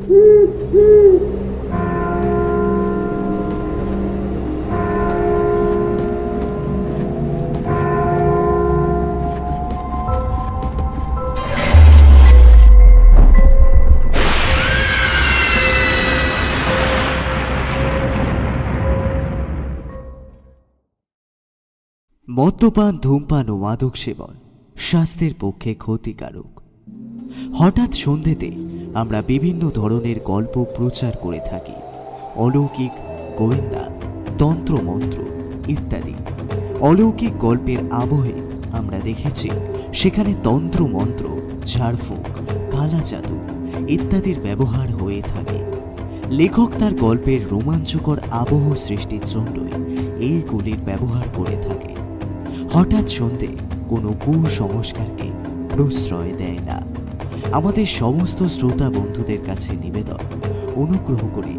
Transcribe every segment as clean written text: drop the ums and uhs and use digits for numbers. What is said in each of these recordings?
মদ্যপান, ধূমপান ও মাদক সেবন স্বাস্থ্যের পক্ষে ক্ষতিকারক। হঠাৎ সন্ধ্যেতে আমরা বিভিন্ন ধরনের গল্প প্রচার করে থাকি, অলৌকিক, গোয়েন্দা, তন্ত্রমন্ত্র ইত্যাদি। অলৌকিক গল্পের আবহে আমরা দেখেছি সেখানে তন্ত্রমন্ত্র, ঝাড়ফুঁক, কালা জাদু ইত্যাদির ব্যবহার হয়ে থাকে। লেখক তার গল্পের রোমাঞ্চকর আবহ সৃষ্টির জন্যই এইগুলির ব্যবহার করে থাকে। হঠাৎ সন্ধ্যে কোনো কুসংস্কারকে প্রশ্রয় দেয় না। আমাদের সমস্ত শ্রোতা বন্ধুদের কাছে নিবেদন, অনুগ্রহ করে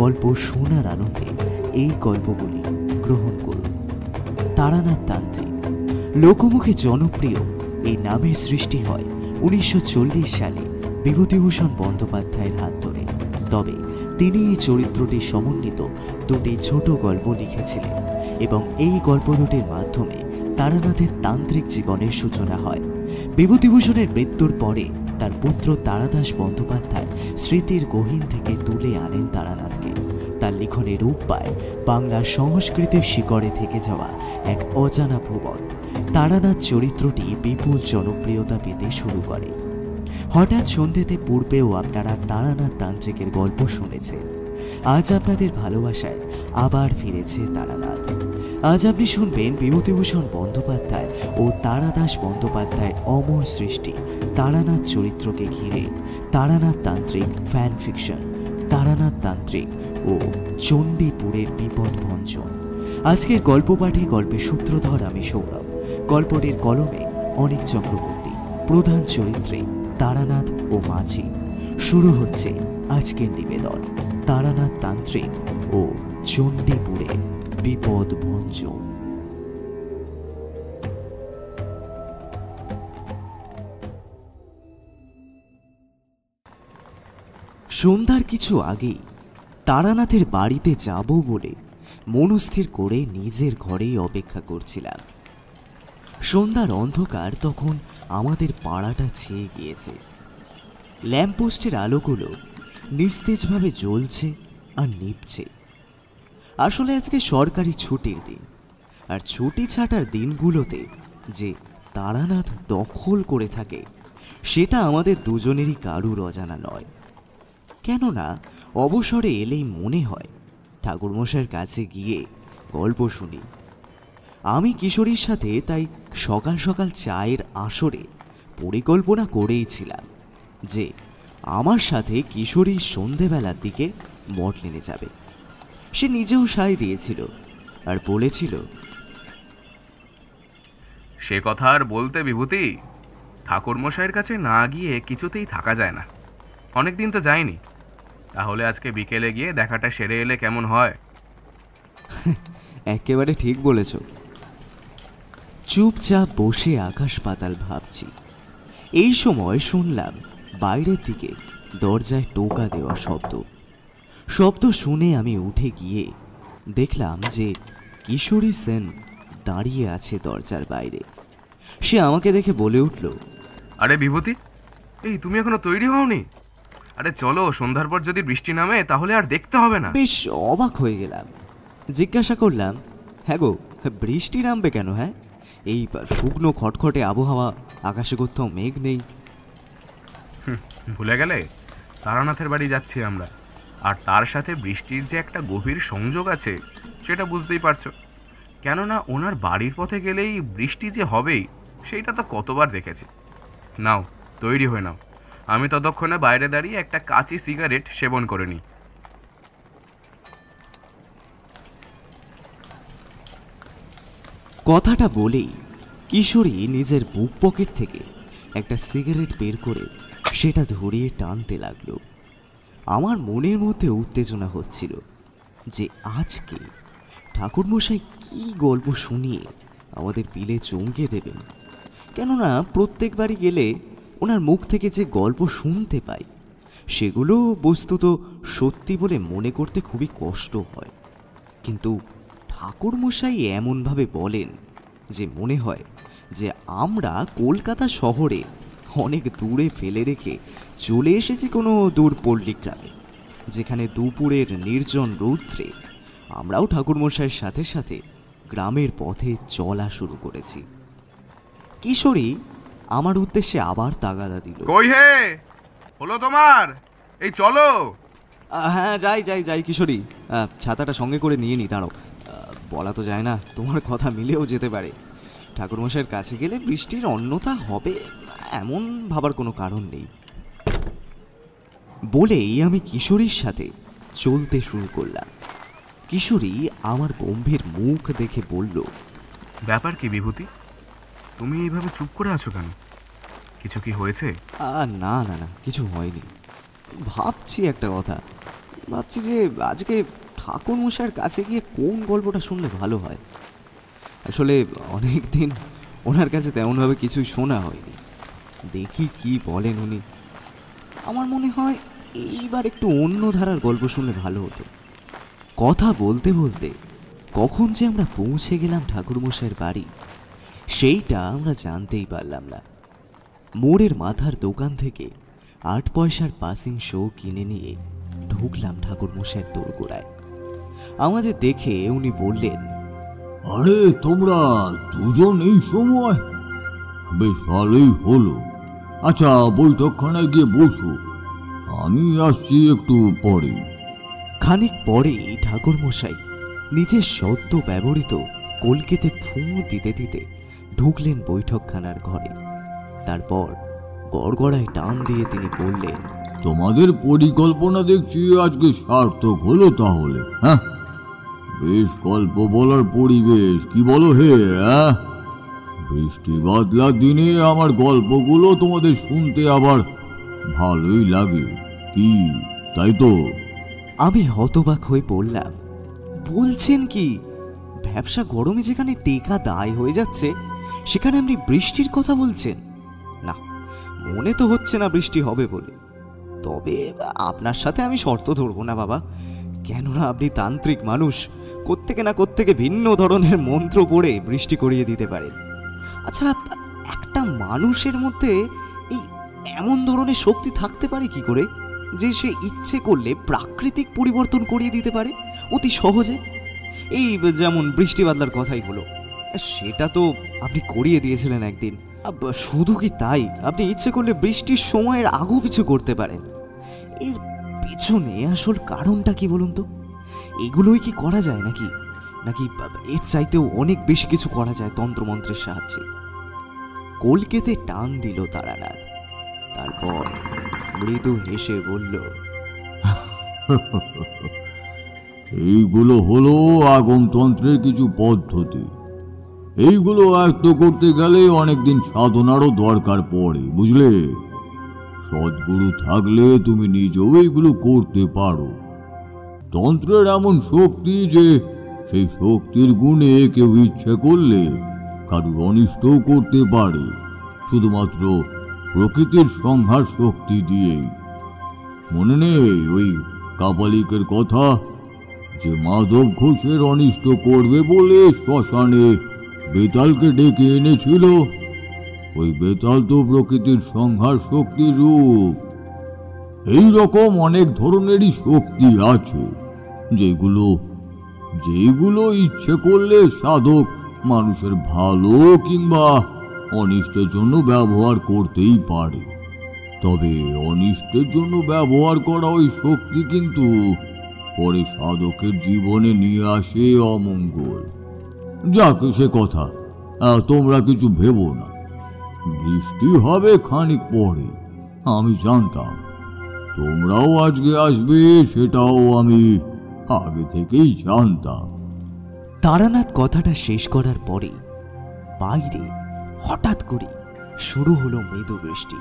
গল্প শোনার আনন্দে এই গল্পগুলি গ্রহণ করুন। তারানাথ তান্ত্রিক লোকমুখে জনপ্রিয় এই নামের সৃষ্টি হয় 1940 সালে বিভূতিভূষণ বন্দ্যোপাধ্যায়ের হাত ধরে। তবে তিনি এই চরিত্রটি সমন্বিত দুটি ছোট গল্প লিখেছিলেন এবং এই গল্প দুটির মাধ্যমে তারানাথের তান্ত্রিক জীবনের সূচনা হয়। বিভূতিভূষণের মৃত্যুর পরে তার পুত্র তারাদাস বন্দ্যোপাধ্যায় স্মৃতির গহীন থেকে তুলে আনেন তারানাথকে। তার লিখনে রূপ পায় বাংলার সংস্কৃতির শিকড়ে থেকে যাওয়া এক অজানা ভুবন। তারানাথ চরিত্রটি বিপুল জনপ্রিয়তা পেতে শুরু করে। হঠাৎ সন্ধ্যেতে পূর্বেও আপনারা তারানাথ তান্ত্রিকের গল্প শুনেছেন। আজ আপনাদের ভালোবাসায় আবার ফিরেছে তারানাথ। আজ আপনি শুনবেন বিভূতিভূষণ বন্দ্যোপাধ্যায় ও তারাদাস বন্দ্যোপাধ্যায়ের অমর সৃষ্টি তারানাথ চরিত্রকে ঘিরে তারানাথ তান্ত্রিক ফ্যান ফিকশন, তারানাথ তান্ত্রিক ও চণ্ডীপুরের বিপদ ভঞ্জন। আজকের গল্প পাঠে গল্পের সূত্রধর আমি সৌরভ, গল্পটির কলমে অনিক চক্রবর্তী, প্রধান চরিত্রে তারানাথ ও মাঝি। শুরু হচ্ছে আজকের নিবেদন, তারানাথ তান্ত্রিক ও চণ্ডীপুরের বিপদ ভঞ্জন। সন্ধ্যার কিছু আগেই তারানাথের বাড়িতে যাব বলে মনস্থির করে নিজের ঘরেই অপেক্ষা করছিলাম। সন্ধ্যার অন্ধকার তখন আমাদের পাড়াটা ছেয়ে গিয়েছে। ল্যাম্পপোস্টের আলোগুলো নিস্তেজভাবে জ্বলছে আর নিভছে। আসলে আজকে সরকারি ছুটির দিন, আর ছুটি ছাটার দিনগুলোতে যে তারানাথ দখল করে থাকে সেটা আমাদের দুজনেরই কারুর অজানা নয়। কেননা অবসরে এলেই মনে হয় ঠাকুরমশাইয়ের কাছে গিয়ে গল্প শুনি। আমি কিশোরীর সাথে তাই সকাল সকাল চায়ের আসরে পরিকল্পনা করেইছিলাম যে আমার সাথে কিশোরী সন্ধেবেলার দিকে মটলেনে যাবে। সে নিজেও সায় দিয়েছিল আর বলেছিল, সে কথা আর বলতে বিভূতি, ঠাকুরমশাইয়ের কাছে না গিয়ে কিছুতেই থাকা যায় না। অনেকদিন তো যায়নি, তাহলে আজকে বিকেলে গিয়ে দেখাটা সেরে এলে কেমন হয়? একেবারে ঠিক বলেছ। চুপচাপ বসে আকাশ পাতাল ভাবছি। এই সময় শুনলাম বাইরের দিকে দরজায় টোকা দেওয়া শব্দ শুনে আমি উঠে গিয়ে দেখলাম যে কিশোরী সেন দাঁড়িয়ে আছে দরজার বাইরে। সে আমাকে দেখে বলে উঠল, আরে বিভূতি, এই তুমি এখনো তৈরি হওনি? আরে চলো, সন্ধ্যার পর যদি বৃষ্টি নামে তাহলে আর দেখতে হবে না। বেশ অবাক হয়ে গেলাম। জিজ্ঞাসা করলাম, হ্যাঁ গো, বৃষ্টি নামবে কেন? হ্যাঁ, এই শুকনো খটখটে আবহাওয়া, আকাশে কোথাও মেঘ নেই। ভুলে গেলে? তারানাথের বাড়ি যাচ্ছি আমরা, আর তার সাথে বৃষ্টির যে একটা গভীর সংযোগ আছে সেটা বুঝতেই পারছো। কেননা ওনার বাড়ির পথে গেলেই বৃষ্টি যে হবেই সেইটা তো কতবার দেখেছি। নাও, তৈরি হয়ে নাও, আমি ততক্ষণে বাইরে দাঁড়িয়ে একটা কাঁচি সিগারেট সেবন করে নিই। কথাটা বলেই কিশোরী নিজের বুক পকেট থেকে একটা সিগারেট বের করে সেটা ধরিয়ে টানতে লাগলো। আমার মনের মধ্যে উত্তেজনা হচ্ছিল যে আজকে ঠাকুরমশাই কি গল্প শুনিয়ে আমাদের পিলে চমকে দেবেন। কেননা প্রত্যেকবারই গেলে ওনার মুখ থেকে যে গল্প শুনতে পাই সেগুলো বস্তুত সত্যি বলে মনে করতে খুবই কষ্ট হয়, কিন্তু ঠাকুরমশাই এমনভাবে বলেন যে মনে হয় যে আমরা কলকাতা শহরে অনেক দূরে ফেলে রেখে চলে এসেছি কোনো দূর পল্লী গ্রামে, যেখানে দুপুরের নির্জন রৌদ্রে আমরাও ঠাকুরমশাইয়ের সাথে সাথে গ্রামের পথে চলা শুরু করেছি। কিশোরী আমার উদ্দেশ্যে আবার তাগাদা দিল। কই হে, হলো তোমার? এই চলো। হ্যাঁ, যাই যাই যাই কিশোরী, ছাতাটা সঙ্গে করে নিয়ে নি, দাঁড়ো। বলা তো যায় না, তোমার কথা মিলেও যেতে পারে। ঠাকুরমশাইয়ের কাছে গেলে বৃষ্টির অন্যথা হবে এমন ভাবার কোনো কারণ নেই। বলেই আমি কিশোরীর সাথে চলতে শুরু করলাম। কিশোরী আমার গম্ভীর মুখ দেখে বলল, ব্যাপার কি বিভূতি, তুমি এইভাবে চুপ করে আছো কেন? কিছু কি হয়েছে? না না না, কিছু হয়নি। ভাবছি একটা কথা, ভাবছি যে আজকে ঠাকুরমশাইয়ের কাছে গিয়ে কোন গল্পটা শুনলে ভালো হয়। আসলে অনেক দিন ওনার কাছে তেমনভাবে কিছুই শোনা হয়নি, দেখি কি বলেন উনি। আমার মনে হয় এইবার একটু অন্য ধারার গল্প শুনলে ভালো হতো। কথা বলতে বলতে কখন যে আমরা পৌঁছে গেলাম ঠাকুরমশাইয়ের বাড়ি, সেইটা আমরা জানতেই পারলাম না। মোড়ের মাথার দোকান থেকে 8 পয়সার পাসিং শো কিনে নিয়ে ঢুকলাম ঠাকুরমশাইয়ের দোরগোড়ায়। আমাদের দেখে উনি বললেন, আরে তোমরা দুজন এই সময়? বেশ ভালোই হলো। আচ্ছা, বৈঠকখানায় গিয়ে বসো, আমি আসছি একটু পরে। খানিক পরেই ঠাকুরমশাই নিজের সদ্য ব্যবহৃত কলকেতে ফুঁ দিতে দিতে ঢুকলেন বৈঠকখানার ঘরে। তারপর গড়গড়ায় টান দিয়ে তিনি বললেন, তোমাদের পরিকল্পনা দেখছি আজকে সার্থক হলো তাহলে। হ্যাঁ, বেশ গল্প বলার পরিবেশ, কি বলো হে? বৃষ্টি বাদলার দিনে আমার গল্পগুলো তোমাদের শুনতে আবার ভালোই লাগে, কি তাই তো? আমি হতবাক হয়ে বললাম, বলছেন কি? ব্যবসা গরমে যেখানে টেকা দায় হয়ে যাচ্ছে, সেখানে আপনি বৃষ্টির কথা বলছেন? না, মনে তো হচ্ছে না বৃষ্টি হবে বলে। তবে আপনার সাথে আমি শর্ত ধরবো না বাবা, কেননা আপনি তান্ত্রিক মানুষ, কোত্থেকে না কোত্থেকে ভিন্ন ধরনের মন্ত্র পড়ে বৃষ্টি করিয়ে দিতে পারেন। আচ্ছা, একটা মানুষের মধ্যে এই এমন ধরনের শক্তি থাকতে পারে কি করে যে সে ইচ্ছে করলে প্রাকৃতিক পরিবর্তন করিয়ে দিতে পারে অতি সহজে? এই যেমন বৃষ্টি বাদলার কথাই হলো, সেটা তো আপনি করিয়ে দিয়েছিলেন একদিন। শুধু কি তাই, আপনি ইচ্ছে করলে বৃষ্টির সময়ের আগু পিছু করতে পারেন। এর পেছনে আসল কারণটা কি বলুন তো? এগুলোই কি করা যায় নাকি নাকি এর চাইতেও অনেক বেশি কিছু করা যায় তন্ত্রমন্ত্রের সাহায্যে? কলকেতে টান দিল তারানাথ, তারপর মৃদু হেসে বলল, এইগুলো হলো আগমতন্ত্রের কিছু পদ্ধতি। এইগুলো আয়ত্ত করতে গেলে অনেকদিন সাধনারও দরকার পড়ে, বুঝলে? সদ্গুরু থাকলে তুমি নিজেও এইগুলো করতে পারো। তন্ত্রের এমন শক্তি যে সেই শক্তির গুণে কেউ ইচ্ছে করলে কারুর অনিষ্টও করতে পারে, শুধুমাত্র প্রকৃতির সংহার শক্তি দিয়েই। মনে নেই ওই কাপালিকের কথা, যে মাধব ঘোষের অনিষ্ট করবে বলে শ্মশানে বেতালকে ডেকে এনেছিল? ওই বেতাল তো প্রকৃতির সংহার শক্তির রূপ। এই রকম অনেক ধরনেরই শক্তি আছে, যেগুলো ইচ্ছে করলে সাধক মানুষের ভালো কিংবা অনিষ্টের জন্য ব্যবহার করতেই পারে। তবে অনিষ্টের জন্য ব্যবহার করা ওই শক্তি কিন্তু পরে সাধকের জীবনে নিয়ে আসে অমঙ্গল। যাক সে কথা, তোমরা কিছু ভেবো না। বৃষ্টি হবে খানিক পরে, আমি জানতাম। তোমরাও আজকে আসবে, সেটাও আমি আগে থেকেই জানতাম। তারানাথ কথাটা শেষ করার পরে বাইরে হঠাৎ করে শুরু হলো মৃদু বৃষ্টি।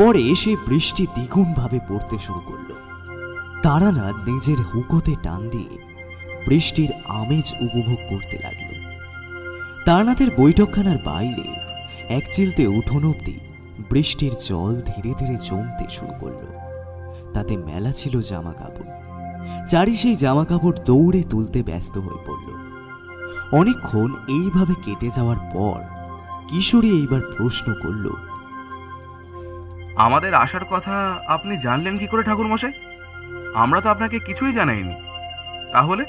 পরে সে বৃষ্টি দ্বিগুণভাবে পড়তে শুরু করল। তারানাথ নিজের হুকোতে টান দিয়ে বৃষ্টির আমেজ উপভোগ করতে লাগল। তারানাথের বৈঠকখানার বাইরে এক চিলতে উঠোন অব্দি বৃষ্টির জল ধীরে ধীরে জমতে শুরু করলো। তাতে মেলা ছিল জামা কাপড়। চারি সেই জামা কাপড় দৌড়ে তুলতে ব্যস্ত হয়ে পড়ল। অনেকক্ষণ এইভাবে কেটে যাওয়ার পর কিশোরী এইবার প্রশ্ন করল, আমাদের আসার কথা আপনি জানলেন কি করে ঠাকুরমশাই? আমরা তো আপনাকে কিছুই জানাইনি। তাহলে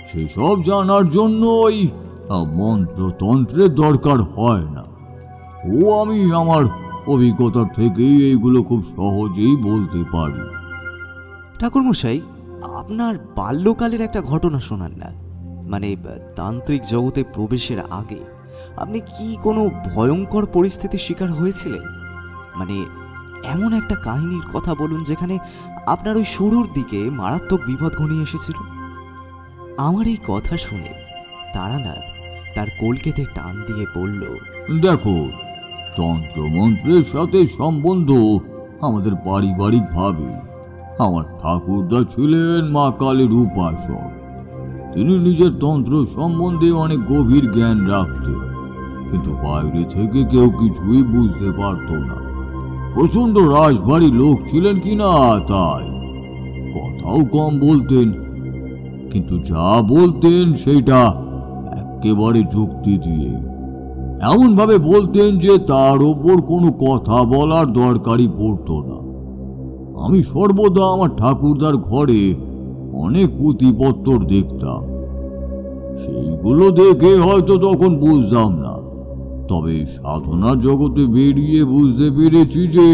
সেসব জানার জন্য ওই মন্ত্রতন্ত্রের দরকার হয় না। আমি আমার অভিজ্ঞতার থেকেই এইগুলো খুব সহজেই বলতে পারি। ঠাকুরমশাই, আপনার বাল্যকালের একটা ঘটনা শোনান না। মানে তান্ত্রিক জগতে প্রবেশের আগে আপনি কি কোনো ভয়ঙ্কর পরিস্থিতির শিকার হয়েছিলেন? মানে এমন একটা কাহিনীর কথা বলুন যেখানে আপনার ওই শুরুর দিকে মারাত্মক বিপদ ঘনিয়ে এসেছিল। আমার এই কথা শুনে তারানাথ তার কলকেতে টান দিয়ে বলল, দেখো, তন্ত্রমন্ত্রের সাথে সম্বন্ধ আমাদের পারিবারিক ভাবে। আমার ঠাকুরদা ছিলেন মা কালীর উপাসক। তিনি নিজের তন্ত্র সম্বন্ধে অনেক গভীর জ্ঞান রাখতেন, কিন্তু বাইরে থেকে কেউ কিছুই বুঝতে পারত না। প্রচন্ড রাশভারী লোক ছিলেন কিনা তাই কথাও কম বলতেন, কিন্তু যা বলতেন সেটা একেবারে যুক্তি দিয়ে এমন ভাবে বলতেন যে তার ওপর কোনো কথা বলার দরকারই পড়তো না। আমি সর্বদা আমার ঠাকুরদার ঘরে অনেক পুঁথিপত্তর দেখতাম। সেইগুলো দেখে হয়তো তখন বুঝতাম না, তবে সাধনার জগতে বেরিয়ে বুঝতে পেরেছি যে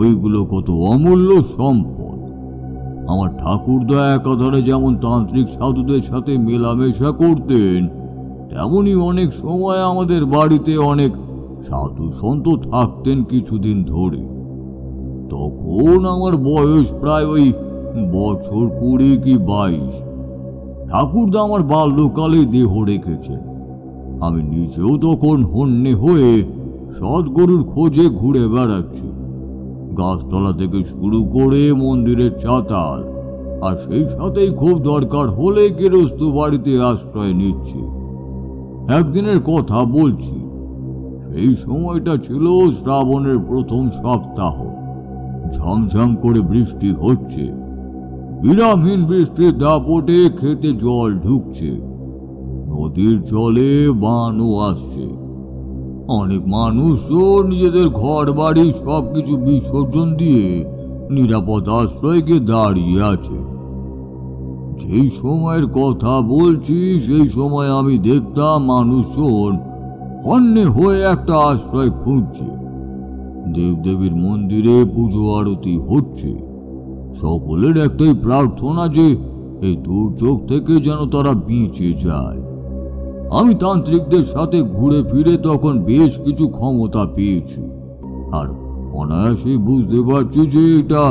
ওইগুলো কত অমূল্য সম্পদ। আমার ঠাকুরদা একাধারে যেমন তান্ত্রিক সাধুদের সাথে মেলামেশা করতেন, তেমনি অনেক সময় আমাদের বাড়িতে অনেক সাধু সন্ত থাকতেন কিছুদিন ধরে। তখন আমার বয়স প্রায় ওই বছর 20 কি 22। ঠাকুরদা আমার বাল্যকালে দেহ রেখেছেন। আমি নিজেও তখন হন্যে হয়ে সদ্গুরুর খোঁজে ঘুরে বেড়াচ্ছি। গাছতলা থেকে শুরু করে মন্দিরের চাতাল, আর সেই সাথেই খুব দরকার হলে গেরস্ত বাড়িতে আশ্রয় নিচ্ছি। একদিনের কথা বলছি, সেই সময়টা ছিল শ্রাবণের প্রথম সপ্তাহ। ঝমঝম করে বৃষ্টি হচ্ছে, বিরামহীন বৃষ্টির দাপটে খেতে জল ঢুকছে, নদীর জলে বানও আসছে। অনেক মানুষও নিজেদের ঘর বাড়ি সবকিছু বিসর্জন দিয়ে নিরাপদ আশ্রয়ে গিয়ে দাঁড়িয়ে আছে। যেই সময়ের কথা বলছি সেই সময় আমি দেখতাম মানুষজন হন্যে হয়ে একটা আশ্রয় খুঁজছে। দেবদেবীর মন্দিরে পুজো আরতি হচ্ছে। সকলের একটাই প্রার্থনা যে এই দুর্যোগ থেকে যেন তারা বেঁচে যায়। আমি তান্ত্রিকদের সাথে ঘুরে ফিরে তখন বেশ কিছু ক্ষমতা পেয়েছি, আর অনায়াসে বুঝতে পারছি যে এটা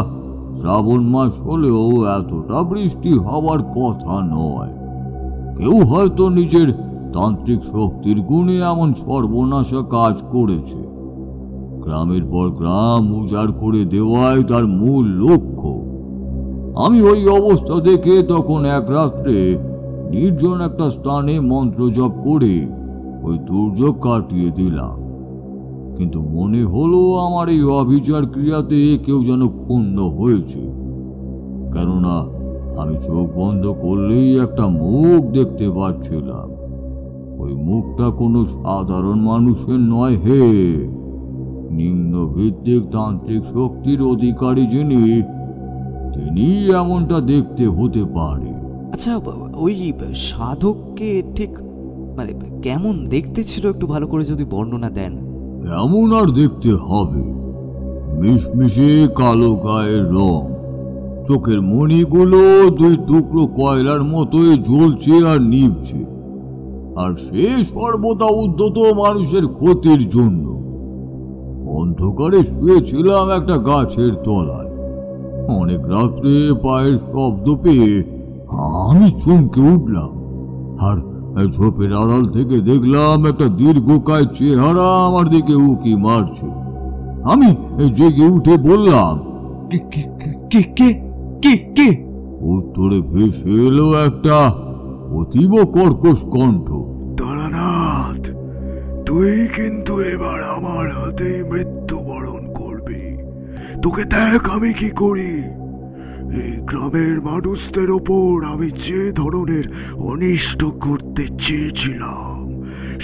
শ্রাবণ মাস হলেও এতটা বৃষ্টি হওয়ার কথা নয়। কেউ হয়তো নিজের তান্ত্রিক শক্তির গুণে এমন সর্বনাশা কাজ করেছে। গ্রামের পর গ্রাম উজাড় করে দেওয়াই তার মূল লক্ষ্য। আমি ওই অবস্থা দেখে তখন এক রাত্রে নির্জন একটা স্থানে মন্ত্র জপ করে ওই দুর্যোগ কাটিয়ে দিলাম। কিন্তু মনে হলো আমার এই অবিচার ক্রিয়াতে কেউ যেন ক্ষুণ্ণ হয়েছে, কেননা আমি চোখ বন্ধ করলেই একটা মুখ দেখতে পাচ্ছিলাম। ওই মুখটা কোনো সাধারণ মানুষের নয় হে, নিম্ন ভিত্তিক তান্ত্রিক শক্তির অধিকারী যিনি, তিনি এমনটা দেখতে হতে পারে। আচ্ছা, ওই সাধককে ঠিক মানে কেমন দেখতে ছিল একটু ভালো করে যদি বর্ণনা দেন। কেমন আর দেখতে হবে, মিশমিশে কালো গায়ের রং, চোখের মণিগুলো 2 টুকরো কয়লার মতোই জ্বলছে আর নিভছে, আর সে সর্বদা উদ্যত মানুষের ক্ষতির জন্য। অন্ধকারে শুয়েছিলাম একটা গাছের তলায়। অনেক রাত্রে পায়ের শব্দ পেয়ে আমি চমকে উঠলাম, আর ঝোপের আড়াল থেকে দেখলাম একটা দীর্ঘকায় চেহারা আমার দিকে উকি মারছে। আমি জেগে উঠে বললাম, কে? উত্তরে ভেসে এলো একটা অতীব কর্কশ কণ্ঠ, তারানাথ, তুই কিন্তু এবার আমার হাতে মৃত্যুবরণ তোকে দেখ আমি কি করি। এই গ্রামের মানুষদের ওপর আমি যে ধরনের অনিষ্ট করতে চেয়েছিলাম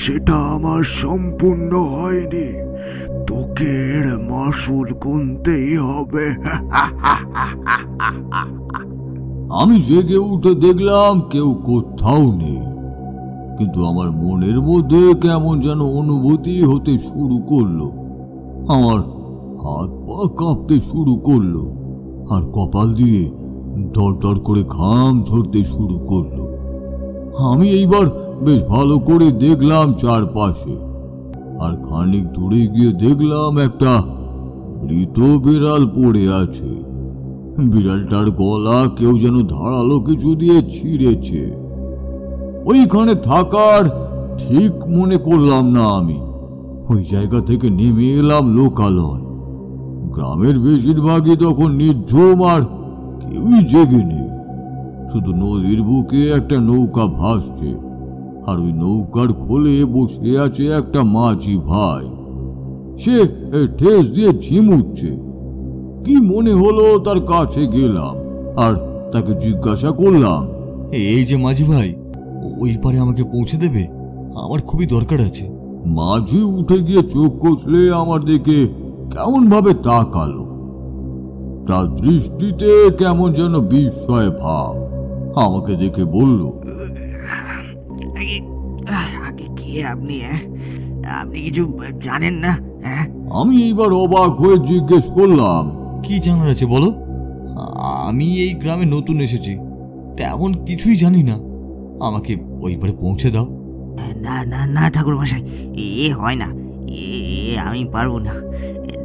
সেটা আমার সম্পূর্ণ হয়নি। তোকে এর মাসুল গুনতেই হবে। আমি জেগে উঠে দেখলাম কেউ কোথাও নেই, কিন্তু আমার মনের মধ্যে কেমন যেন অনুভূতি হতে শুরু করলো। আমার হাত পা কাঁপতে শুরু করলো, আর কপাল দিয়ে দরদর করে ঘাম ঝরতে শুরু করলো। আমি এইবার বেশ ভালো করে দেখলাম চারপাশে, আর খানিক দূরে গিয়ে দেখলাম একটা মৃত বিড়াল পড়ে আছে। বিড়ালটার গলা কেউ যেন ধারালো কিছু দিয়ে ছিঁড়েছে। ওইখানে থাকার ঠিক মনে করলাম না। আমি ওই জায়গা থেকে নেমে এলাম লোকালয়। গ্রামের বেশিরভাগই তখন নির্ঝুম, আর কেউই জেগে নেই। শুধু নদীর বুকে একটা নৌকা ভাসছে, আর ওই নৌকার খোলে বসে আছে একটা মাঝি ভাই। সে ঠেস দিয়ে ঝিমুচ্ছে। কি মনে হলো তার কাছে গেলাম আর তাকে জিজ্ঞাসা করলাম, এই যে মাঝি ভাই, ওই পারে আমাকে পৌঁছে দেবে? আমার খুবই দরকার আছে। মাঝি উঠে গিয়ে চোখ কষলে আমার দিকে কেমন ভাবে তাকালো। তার দৃষ্টিতে কেমন যেন বিস্ময় ভাব। আমাকে দেখে বলল, কে আপনি? আপনি কিছু জানেন না? আমি এইবার অবাক হয়ে জিজ্ঞেস করলাম, কি জানার আছে বলো? আমি এই গ্রামে নতুন এসেছি, তেমন কিছুই জানি না। আমাকে ওই পারে পৌঁছে দাও। না না না ঠাকুর মশাই, এ হয় না। আমি পারবো না।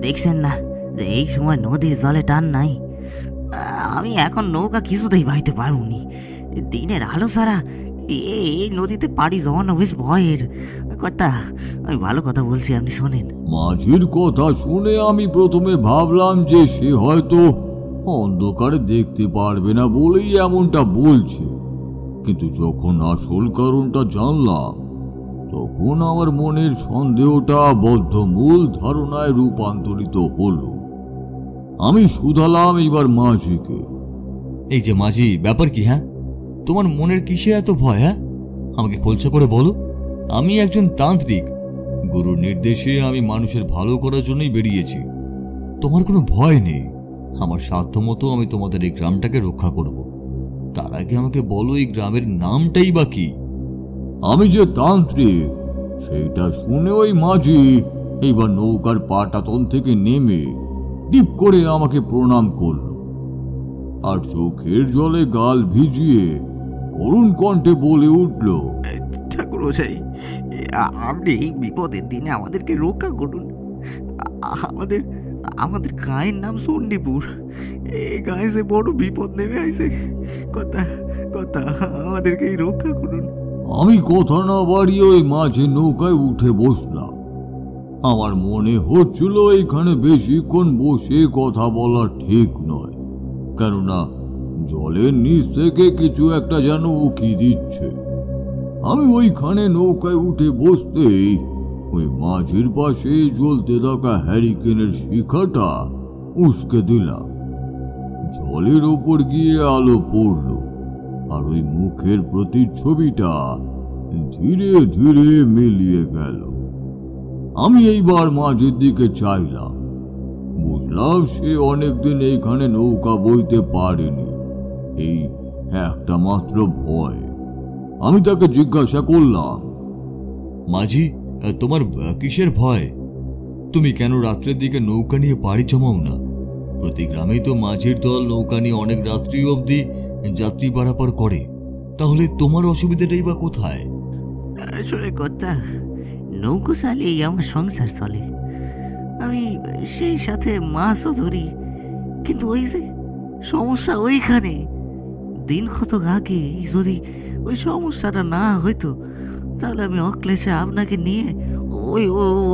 দেখছেন না যে এই সময় নদীর জলে টান নাই। আমি এখন নৌকা কিছুতেই বাইতে পারবো নি। দিনের আলো ছাড়া এই নদীতে পাড়ি জমানো বেশ ভয়ের কথা। আমি ভালো কথা বলছি, আপনি শোনেন। মাঝির কথা শুনে আমি প্রথমে ভাবলাম যে সে হয়তো অন্ধকারে দেখতে পারবে না বলেই এমনটা বলছে, কিন্তু যখন আসল কারণটা জানলাম তখন আমার মনের সন্দেহটা বদ্ধমূল ধারণায় রূপান্তরিত হলো। আমি শুধালাম এবার মাঝিকে, এই যে মাঝি, ব্যাপার কি? হ্যাঁ, তোমার মনের কিসে এত ভয়? হ্যাঁ, আমাকে খোলসা করে বলো। আমি একজন তান্ত্রিক। গুরুর নির্দেশে আমি মানুষের ভালো করার জন্যই বেরিয়েছি। তোমার কোনো ভয় নেই। আমার সাধ্যমতো আমি তোমাদের এই গ্রামটাকে রক্ষা করব। তার আগে আমাকে বলো, এই গ্রামের নামটাই বা কি? আমি যে তান্ত্রিক সেইটা শুনে ওই মাঝি এইবার নৌকার পাটাতন থেকে নেমে টিপ করে আমাকে প্রণাম করল, আর চোখের জলে গাল ভিজিয়ে করুণ কণ্ঠে বলে উঠল, ঠাকুর মশাই, আপনি এই বিপদের দিনে আমাদেরকে রক্ষা করুন। আমাদের আমাদের গায়ের নাম চণ্ডীপুর। এই গায়ে যে বড় বিপদ নেমে আইছে। কথা কথা আমাদেরকে রক্ষা করুন। আমি কথা না বাড়িয়ে ওই মাঝে নৌকায় উঠে বসলাম। আমার মনে হচ্ছিল এখানে বেশিক্ষণ বসে কথা বলা ঠিক নয়, কেননা জলের নিচ থেকে কিছু একটা যেন উকি দিচ্ছে। আমি ওইখানে নৌকায় উঠে বসতেই ওই মাঝির পাশে জ্বলতে থাকা হ্যারিকেনের শিখাটা উস্কে দিলাম। জলের ওপর গিয়ে আলো পড়ল, আর ওই মুখের প্রতিচ্ছবিটা ধীরে ধীরে মিলিয়ে গেল। আমি এইবার মাঝির দিকে চাইলাম। বুঝলাম সে অনেকদিন এইখানে নৌকা বইতে পারেনি, এই একটা মাত্র ভয়। আমি তাকে জিজ্ঞাসা করলাম, মাঝি, তোমার কিসের ভয়? তুমি কেন রাত্রের দিকে নৌকা নিয়ে পাড়ি জমাও না? প্রতি গ্রামেই তো মাঝির দল নৌকা নিয়ে অনেক রাত্রি অবধি যাত্রী পারাপার করে। তাহলে তোমার অসুবিধাটাই বা কোথায়? আসলে কথা, নৌকো চালিয়েই আমার সংসার চলে। আমি সেই সাথে মাছও ধরি, কিন্তু ওই যে সমস্যা ওইখানে। দিন কতক আগে যদি ওই সমস্যাটা না হইতো তাহলে আমি অক্লেশে আপনাকে নিয়ে ওই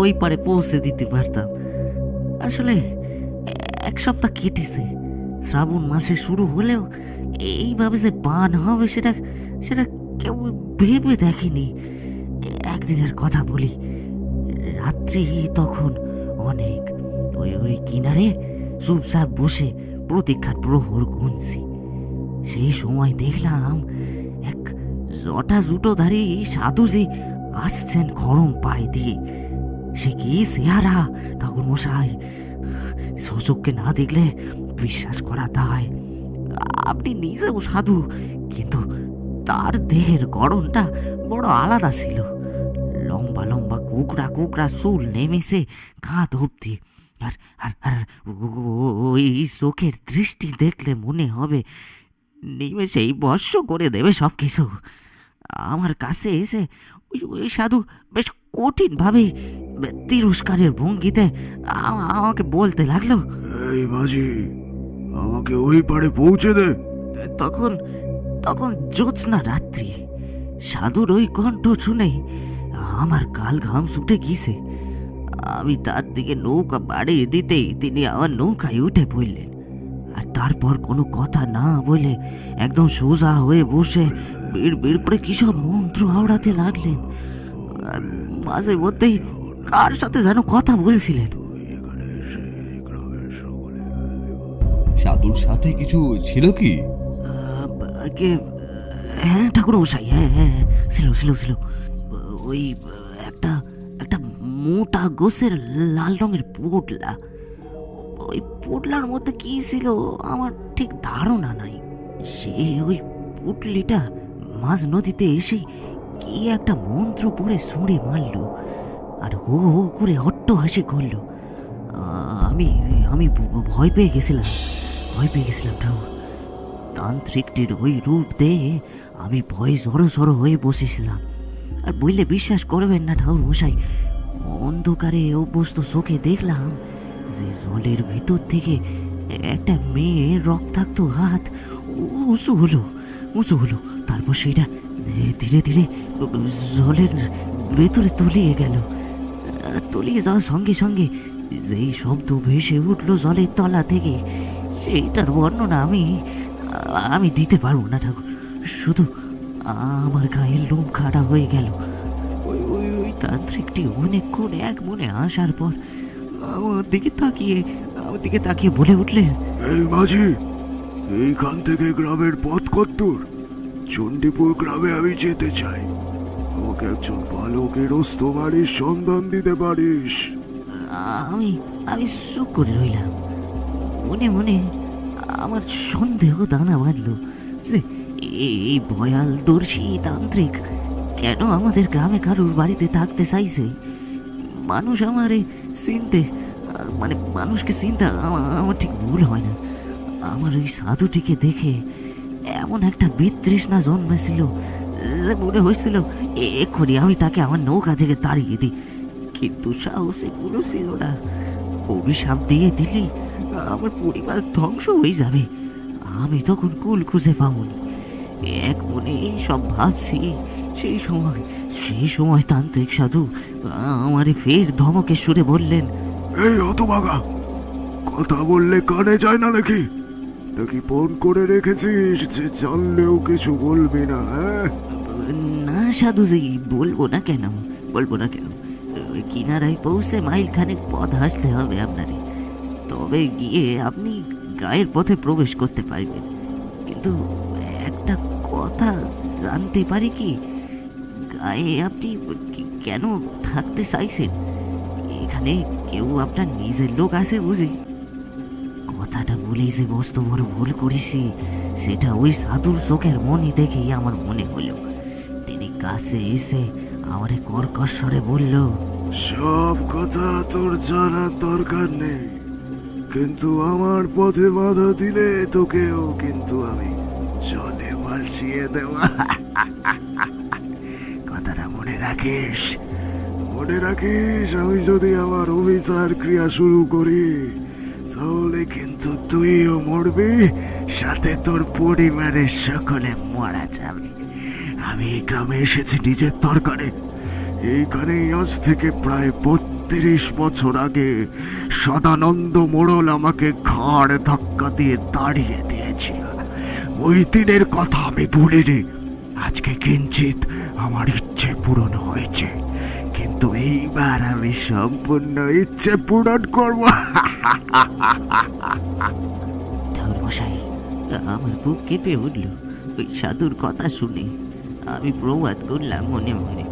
ওই পারে পৌঁছে দিতে পারতাম। আসলে এক সপ্তাহ কেটেছে, শ্রাবণ মাসে শুরু হলেও এইভাবে যে বান হবে সেটা সেটা কেউ ভেবে দেখেনি। একদিনের কথা বলি, রাত্রি তখন অনেক ওই ওই কিনারে চুপচাপ বসে প্রতীক্ষার প্রহর গুনছি। সেই সময় দেখলাম এক জটা জুটোধারী সাধু যে আসছেন খড়ম পায়ে দিয়ে। সে কি চেহারা ঠাকুর মশাই, সচক্ষে না দেখলে বিশ্বাস করা দায়। আপনি নিজেও সাধু, কিন্তু তার দেহের গড়নটা বড় আলাদা ছিল। লম্বা লম্বা কুকড়া কুকড়া চুল নেমেছে কাঁধ অব্দি, আর আর আর ওই চোখের দৃষ্টি দেখলে মনে হবে নিমেষেই বর্ষ করে দেবে সব কিছু। আমার কাছে এসে ওই সাধু বেশ কঠিনভাবে তিরস্কারের ভঙ্গিতে আমাকে বলতে লাগলো, এই মাঝি, আমাকে ওই পারে পৌঁছে দে। তখন তখন জ্যোৎস্না রাত্রি। সাধুর ওই কণ্ঠ শুনেই আমার কাল ঘাম ছুটে গিয়েছে। আমি তার দিকে নৌকা বাড়িয়ে দিতেই তিনি আমার নৌকায় উঠে পড়লেন, আর তারপর কোনো কথা না বলে একদম সোজা হয়ে বসে বিড় বিড় করে কিসব মন্ত্র আওড়াতে লাগলেন। আর মাঝে মধ্যেই কার সাথে যেন কথা বলছিলেন। সাধুর সাথে কিছু ছিল কি? হ্যাঁ ঠাকুর মশাই, হ্যাঁ হ্যাঁ ছিল ছিল ছিল। ওই একটা একটা মোটা গোছের লাল রঙের পোটলা। ওই পোটলার মধ্যে কি ছিল আমার ঠিক ধারণা নাই। সে ওই পুটলিটা মাঝ নদীতে এসে কি একটা মন্ত্র পড়ে ছুঁড়ে মারল, আর হো হো করে অট্টহাসি করলো। আমি আমি ভয় পেয়ে গেছিলাম ঠাকুর। তান্ত্রিকটির ওই রূপ দেখে আমি ভয়ে জড়ো হয়ে বসেছিলাম। আর বললে বিশ্বাস করবেন না ঠাকুর মশাই, অন্ধকারে অভ্যস্ত চোখে দেখলাম যে জলের ভিতর থেকে একটা মেয়ের রক্তাক্ত হাত উঁচু হলো। তারপর সেটা ধীরে ধীরে জলের ভেতরে তলিয়ে গেল। তলিয়ে যাওয়ার সঙ্গে সঙ্গে যেই শব্দ ভেসে উঠলো জলের তলা থেকে, সেইটার বর্ণনা আমি দিতে পারবো না ঠাকুর। শুধু আমার গায়ের লোম খাড়া হয়ে গেল। ওই তান্ত্রিকটি অনেকক্ষণ এক মনে আসার পর আমার দিকে তাকিয়ে বলে উঠলেন, এই মাঝি, এইখান থেকে গ্রামের পথ কতদূর? চণ্ডীপুর গ্রামে আমি যেতে চাই। আমাকে একজন ভালো গেরস্ত বাড়ির সন্ধান দিতে পারিস? আমি চুপ করে রইলাম। মনে মনে আমার সন্দেহ দানা বাঁধল যে এই ভয়াল দর্শী তান্ত্রিক কেন আমাদের গ্রামে কারুর বাড়িতে থাকতে চাইছে। মানুষকে চিনতে আমার ঠিক ভুল হয় না। আমার ওই সাধুটিকে দেখে এমন একটা বিতৃষ্ণা জন্মেছিল যে মনে হয়েছিল এক্ষুনি আমি তাকে আমার নৌকা থেকে তাড়িয়ে দিই, কিন্তু সাহসে কোনো ছিল না। অভিশাপ দিয়ে দিলে আমার পরিবার ধ্বংস হয়ে যাবে। আমি তখন কুল খুঁজে পাবনি। এক মনে সব ভাবছি। সেই সময় তান্ত্রিক সাধু আমারে ফের ধমকে সুরে বললেন, এই হতভাগা, কথা বললে কানে যায় না নাকি? ফোন করে রেখেছিস যে জানলেও কিছু বলবি না? না সাধুজি, বলবো না কেন। কিনারায় পৌঁছে মাইল খানেক পথ হাঁটতে হবে আপনারে, তবে গিয়ে আপনি গায়ের পথে প্রবেশ করতে পারবেন। কিন্তু একটা কথা জানতে পারি কি, গায়ে আপনি কেন থাকতে চাইছেন? এখানে কেউ আপনার নিজের লোক আছে বুঝি? কথাটা বলেই যে বস্তু বড় ভুল করেছি সেটা ওই সাধুর চোখের মনি দেখেই আমার মনে হলো। তিনি কাছে এসে আমারে কর্কশ্বরে বলল, সব কথা তোর জানার দরকার নেই, কিন্তু আমার পথে বাধা দিলে তোকেও কিন্তু আমি জলে ভাসিয়ে দেব। কথাটা মনে রাখিস। আমি যদি আমার অবিচার ক্রিয়া শুরু করি তাহলে কিন্তু তুইও মরবি, সাথে তোর পরিবারের সকলে মারা যাবে। আমি এই গ্রামে এসেছি নিজের দরকারে। এইখানে আজ থেকে প্রায় 32 বছর আগে সদানন্দ মোড়ল আমাকে ঘাড় ধাক্কা দিয়ে দাঁড়িয়ে দিয়েছিল। ওই দিনের কথা আমি ভুলিনি। আজকে কিঞ্চিত আমার ইচ্ছে পূরণ হয়েছে, কিন্তু কিন্তু এইবার আমি সম্পূর্ণ ইচ্ছে পূরণ করব। ঠাকুরমশাই, আমার বুক কেঁপে উঠল ওই সাধুর কথা শুনে। আমি প্রবাদ করলাম মনে মনে।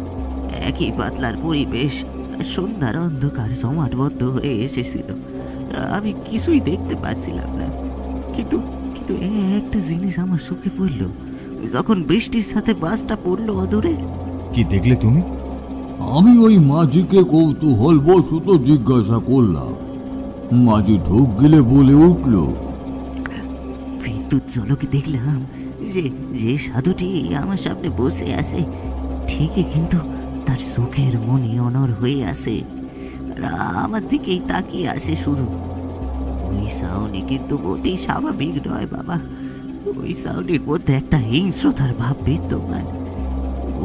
একই পাতলার পরিবেশ, সন্ধ্যার অন্ধকার জমাটবদ্ধ হয়ে এসেছিল। আমি কিছুই দেখতে পাচ্ছিলাম না, কিন্তু কিন্তু একটা জিনিস আমার চোখে পড়ল যখন বৃষ্টির সাথে বাসটা পড়লো অদূরে। কি দেখলে তুমি? আমি ওই মাঝিকে কৌতূহলবশত জিজ্ঞাসা করলাম। মাঝি ঢোক গিলে বলে উঠল, বিদ্যুৎ ঝলকে দেখলাম যে যে সাধুটি আমার সামনে বসে আছে ঠিকই, কিন্তু তার চোখের মনি অনর হয়ে আছে আর আমার দিকেই তাকিয়ে আসে শুধু। ওই সাউনি কিন্তু মোটেই স্বাভাবিক নয় বাবা। ওই সাউনির মধ্যে একটা হিংস্রতার ভাব বিদ্যমান।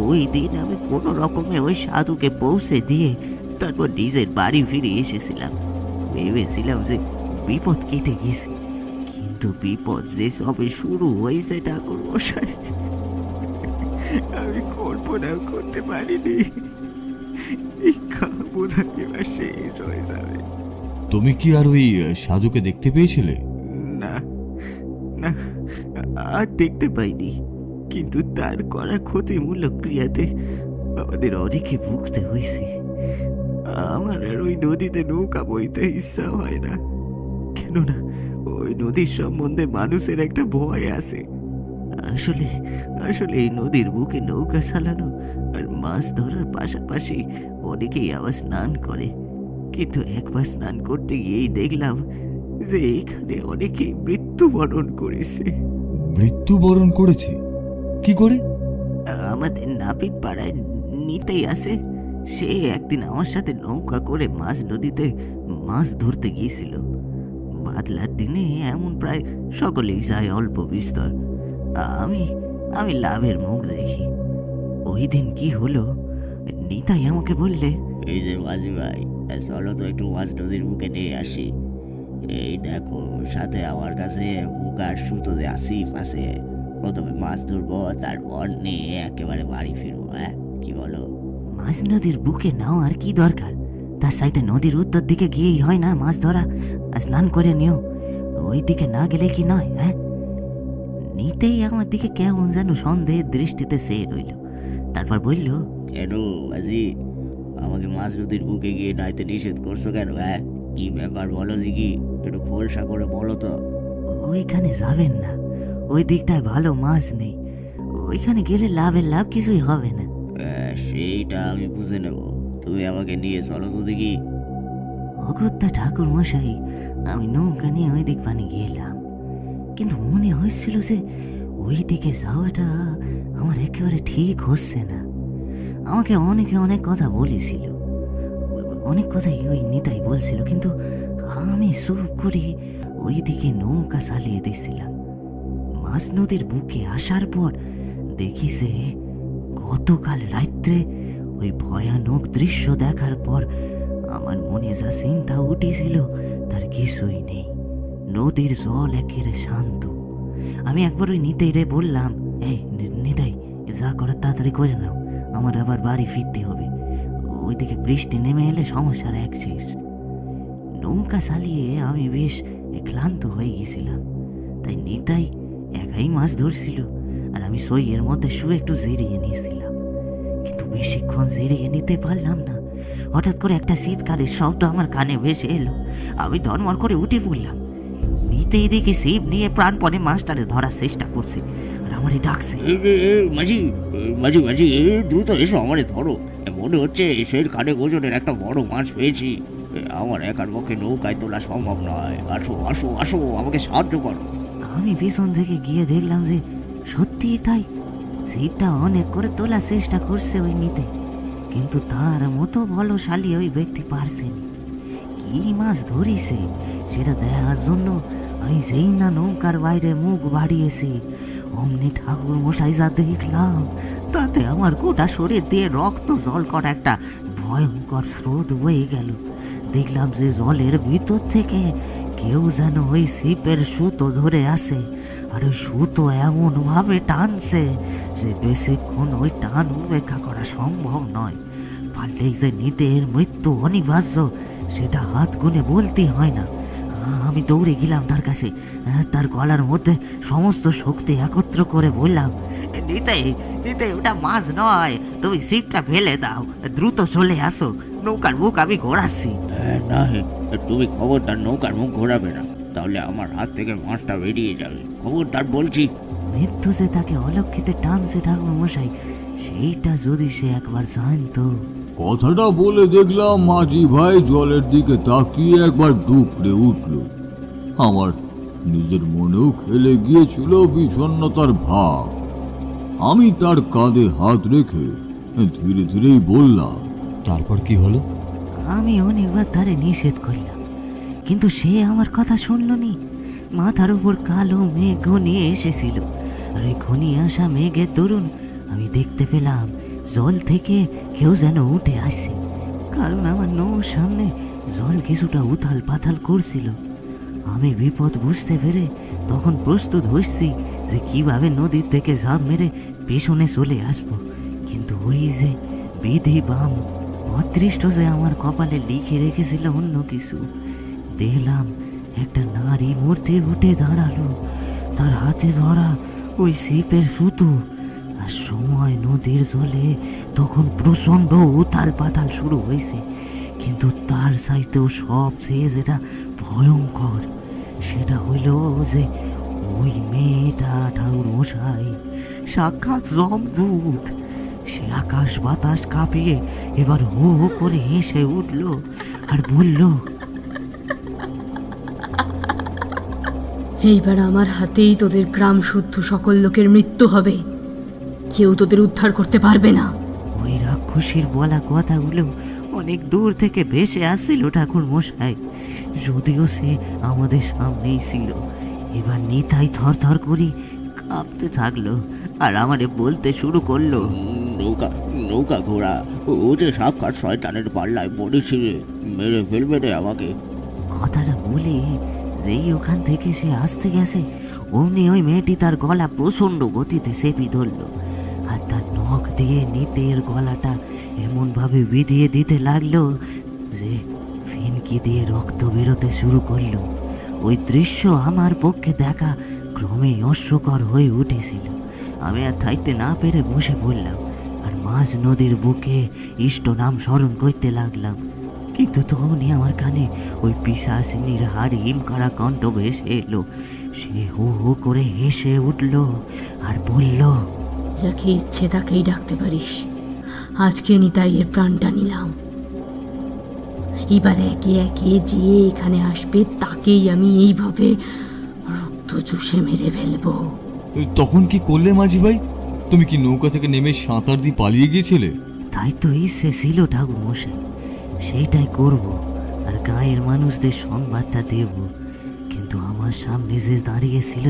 ওই দিন আমি কোনো রকমে ওই সাধুকে পৌঁছে দিয়ে তারপর নিজের বাড়ি ফিরে এসেছিলাম। ভেবেছিলাম যে বিপদ কেটে গেছে, কিন্তু বিপদ যে সবে শুরু হয়েছে ঠাকুরমশাই। আমি কল্পনাও করতে পারিনি এই বোধহয় এবার শেষ হয়ে যাবে। তুমি কি আর ওই সাধুকে দেখতে পেয়েছিলে? না না, আর দেখতে পাইনি, কিন্তু তার করা ক্ষতিমূলক ক্রিয়াতে আমাদের অনেকে ভুগতে হয়েছে। আমার আর ওই নদীতে নৌকা বইতে ইচ্ছা হয় না, কেননা ওই নদীর সম্বন্ধে মানুষের একটা ভয় আছে। আসলে আসলে এই নদীর বুকে নৌকা চালানো আর মাছ ধরার পাশাপাশি অনেকেই আবার স্নান করে, কিন্তু একবার স্নান করতে গিয়েই দেখলাম যে এখানে অনেকেই মৃত্যুবরণ করেছে। মৃত্যুবরণ করেছে? কি করে? আমাদের নাপিত পাড়ায় নিতেই আসে, সে একদিন আমার সাথে নৌকা করে মাছ নদীতে মাছ ধরতে গিয়েছিল। বাদলার দিনে এমন প্রায় সকলেই যায় অল্প বিস্তর। আমি আমি লাভের মুখ দেখি। ওই দিন কি হলো, নিতাই আমাকে বললে, এই যে মাঝি ভাই, চলো তো একটু মাছ নদীর বুকে নিয়ে আসি। এই দেখো, সাথে আমার কাছে মুগার সুতো আসি পাশে। প্রথমে মাছ ধরবো, তারপর নিয়ে একেবারে বাড়ি ফিরবো। হ্যাঁ, কি বলো? মাছ নদীর বুকে নাও আর কি দরকার? তার সাথে নদীর উত্তর দিকে গিয়েই হয় না মাছ ধরা? আর স্নান করে নিও, ওই দিকে না গেলে কি নয়? হ্যাঁ। নিতেই আমার দিকে কেমন যেন সন্দেহের দৃষ্টিতে সে রইল। তারপর বলল, কেন বাজি, আমাকে মাছ নদীর বুকে গিয়ে নাইতে নিষেধ করছো কেন? হ্যাঁ, কি ব্যাপার বলো দেখি, একটু খোলসা করে বলো তো। ওইখানে যাবেন না, ওই দিকটায় ভালো মাছ নেই। ওইখানে গেলে লাভের লাভ কিছুই হবে না। সেইটা আমি বুঝে নেব, তুমি আমাকে নিয়ে চলো তো দেখি। অগত্যা ঠাকুর মশাই, আমি নৌকা নিয়ে ওই দিক পানি গেলাম, কিন্তু মনে হচ্ছিল যে ওই দিকে যাওয়াটা আমার একেবারে ঠিক হচ্ছে না। আমাকে অনেকে অনেক কথা বলেছিল, অনেক কথাই ওই নিতাই বলছিল, কিন্তু আমি চুপ করে ওই দিকে নৌকা চালিয়ে দিচ্ছিলাম। মাছ নদীর বুকে আসার পর দেখি যে গতকাল রাত্রে ওই ভয়ানক দৃশ্য দেখার পর আমার মনে যা চিন্তা উঠেছিল তার কিছুই নেই। নদীর জল একেবারে শান্ত। আমি একবার ওই নিতাই রে বললাম, এই নিতাই, যা করার তাড়াতাড়ি করে নাও, আমার আবার বাড়ি ফিরতে হবে। ওইদিকে বৃষ্টি নেমে এলে সমস্যার এক শেষ। নৌকা চালিয়ে আমি বেশ ক্লান্ত হয়ে গেছিলাম, তাই নিতাই একাই মাছ ধরছিল আর আমি সইয়ের মধ্যে শুয়ে একটু জিরিয়ে নিয়েছিলাম। কিন্তু বেশিক্ষণ জিরিয়ে নিতে পারলাম না। হঠাৎ করে একটা চিৎকারের শব্দ আমার কানে ভেসে এলো। আমি ধর্মর করে উঠে পড়লাম। নিতেই দেখি ছিপ নিয়ে প্রাণপণে মাছটারে ধরার চেষ্টা করছে আর আমারে ডাকছে, মাঝি মাঝি মাঝি, দ্রুত এসো, আমারে ধরো। মনে হচ্ছে সেই কানে ওজনের একটা বড় মাছ পেয়েছি। আমার একার পক্ষে নৌকায় তোলা সম্ভব নয়। আসো আসো আসো, আমাকে সাহায্য করো। আমি পিছন থেকে গিয়ে দেখলাম যে সত্যিই তাই। ছিপটা অনেক করে তোলার চেষ্টা করছে ওই নিতে, কিন্তু তার মতো বলশালী ওই ব্যক্তি পারছেনি। কি মাছ ধরিছে সেটা দেখার জন্য আমি যেই না নৌকার বাইরে মুখ বাড়িয়েছি, অমনি ঠাকুর মশাই যা দেখলাম, তাতে আমার গোটা শরীর দিয়ে রক্ত জল করা একটা ভয়ঙ্কর স্রোত বয়ে গেল। দেখলাম যে জলের ভিতর থেকে কেউ যেন ওই ছিপের সুতো ধরে আসে, আর ওই সুতো এমন ভাবে টানছে যে বেশিক্ষণ ওই টান উপেক্ষা করা সম্ভব নয়। পারলেই যে নিতের মৃত্যু অনিবার্য সেটা হাত গুনে বলতে হয় না। আমি দৌড়ে গেলাম তার কাছে, তার গলার মধ্যে সমস্ত শক্তি একত্র করে বললাম, নিতে নিতে ওটা মাছ নয়, তুমি ছিপটা ফেলে দাও, দ্রুত চলে আসো, নৌকার মুখ আমি ঘোরাচ্ছি। না, তুমি খবরদার নৌকার মুখ ঘোরাবে না, তাহলে আমার হাত থেকে মাছটা বেরিয়ে যাবে, খবরদার বলছি। মৃত্যু যে তাকে অলক্ষিতে টানছে ঠাকুর মশাই, সেইটা যদি সে একবার জানতো। কথাটা বলে দেখলাম মাঝি ভাই জলের দিকে তাকিয়ে একবার ডুকরে উঠল। আমার নিজের মনেও খেলে গিয়েছিল বিষণ্ণতার ভাব। আমি তার কাঁধে হাত রেখে ধীরে ধীরেই বললাম, তারপর কি হলো? আমি অনেকবার তারে নিষেধ করলাম, কিন্তু সে আমার কথা শুনলনি। মাথার উপর কালো মেঘ ঘনিয়ে এসেছিল, আর ওই ঘনিয়ে আসা মেঘের দরুন আমি দেখতে পেলাম জল থেকে কেউ যেন উঠে আসছে, কারণ আমার নৌর সামনে জল কিছুটা উথাল পাথাল করছিল। আমি বিপদ বুঝতে পেরে তখন প্রস্তুত হচ্ছি যে কিভাবে নদীর থেকে ঝাঁপ মেরে পেছনে চলে আসবো, কিন্তু ওই যে বিধি বাম অদৃষ্ট যে আমার কপালে লিখে রেখেছিল অন্য কিছু। দেখলাম একটা নারী মূর্তি উঠে দাঁড়ালো, তার হাতে ধরা ওই ছিপের সুতো। আর সময় নদীর জলে তখন প্রচণ্ড উথাল পাতাল শুরু হয়েছে, কিন্তু তার চাইতেও সবচেয়ে যেটা ভয়ঙ্কর সেটা হইল যে ওই মেয়েটা ঠাকুর মশাই সাক্ষাৎ যমদূত। সে আকাশ বাতাস কাঁপিয়ে এবার হো হো করে হেসে উঠল আর বলল, এইবার আমার হাতেই তোদের গ্রাম শুদ্ধ সকল লোকের মৃত্যু হবে, কেউ তোদের উদ্ধার করতে পারবে না। ওই রাক্ষসীর বলা কথাগুলো অনেক দূর থেকে ভেসে আসছিল ঠাকুর মশাই, যদিও সে আমাদের সামনেই ছিল। এবার নিতাই থর থর করি কাঁপতে থাকলো আর আমারে বলতে শুরু করলো, নৌকা নৌকা ঘোড়া, ও যে সাক্ষাৎ শয়তানের পাল্লায় পড়েছে, মেরে ফেলবে রে আমাকে। কথাটা বলে যেই ওখান থেকে সে আসতে গেছে অমনি ওই মেয়েটি তার গলা প্রচণ্ড গতিতে চেপে ধরলো আর তার নখ দিয়ে নিতের গলাটা এমনভাবে বিধিয়ে দিতে লাগলো যে ফিনকি দিয়ে রক্ত বেরোতে শুরু করলো। ওই দৃশ্য আমার পক্ষে দেখা ক্রমেই অস্বকর হয়ে উঠেছিল। আমি আর থাইতে না পেরে বসে পড়লাম আর মাঝ নদীর বুকে ইষ্ট নাম স্মরণ করতে লাগলাম। কিন্তু তখনই আমার কানে ওই পিশাচিনীর হাড়িম করা কণ্ঠ ভেসে এলো। সে হু হু করে হেসে উঠল আর বলল, যাকে ইচ্ছে তাকেই ডাকতে পারিস, আজকে নিতাইয়ের প্রাণটা নিলাম, এবার একে একে যে এখানে আসবে তাকেই আমি এইভাবে রক্ত চুষে মেরে ফেলবো। তখন কি করলে মাঝি ভাই? তুমি কি নৌকা থেকে নেমে সাঁতার দিয়ে পালিয়ে গিয়েছিলে? তাই তো ইচ্ছে ছিল ঠাকুর মশাই, সেইটাই করব আর গায়ের মানুষদের সংবাদটা দেব। কিন্তু আমার সামনে যে দাঁড়িয়েছিল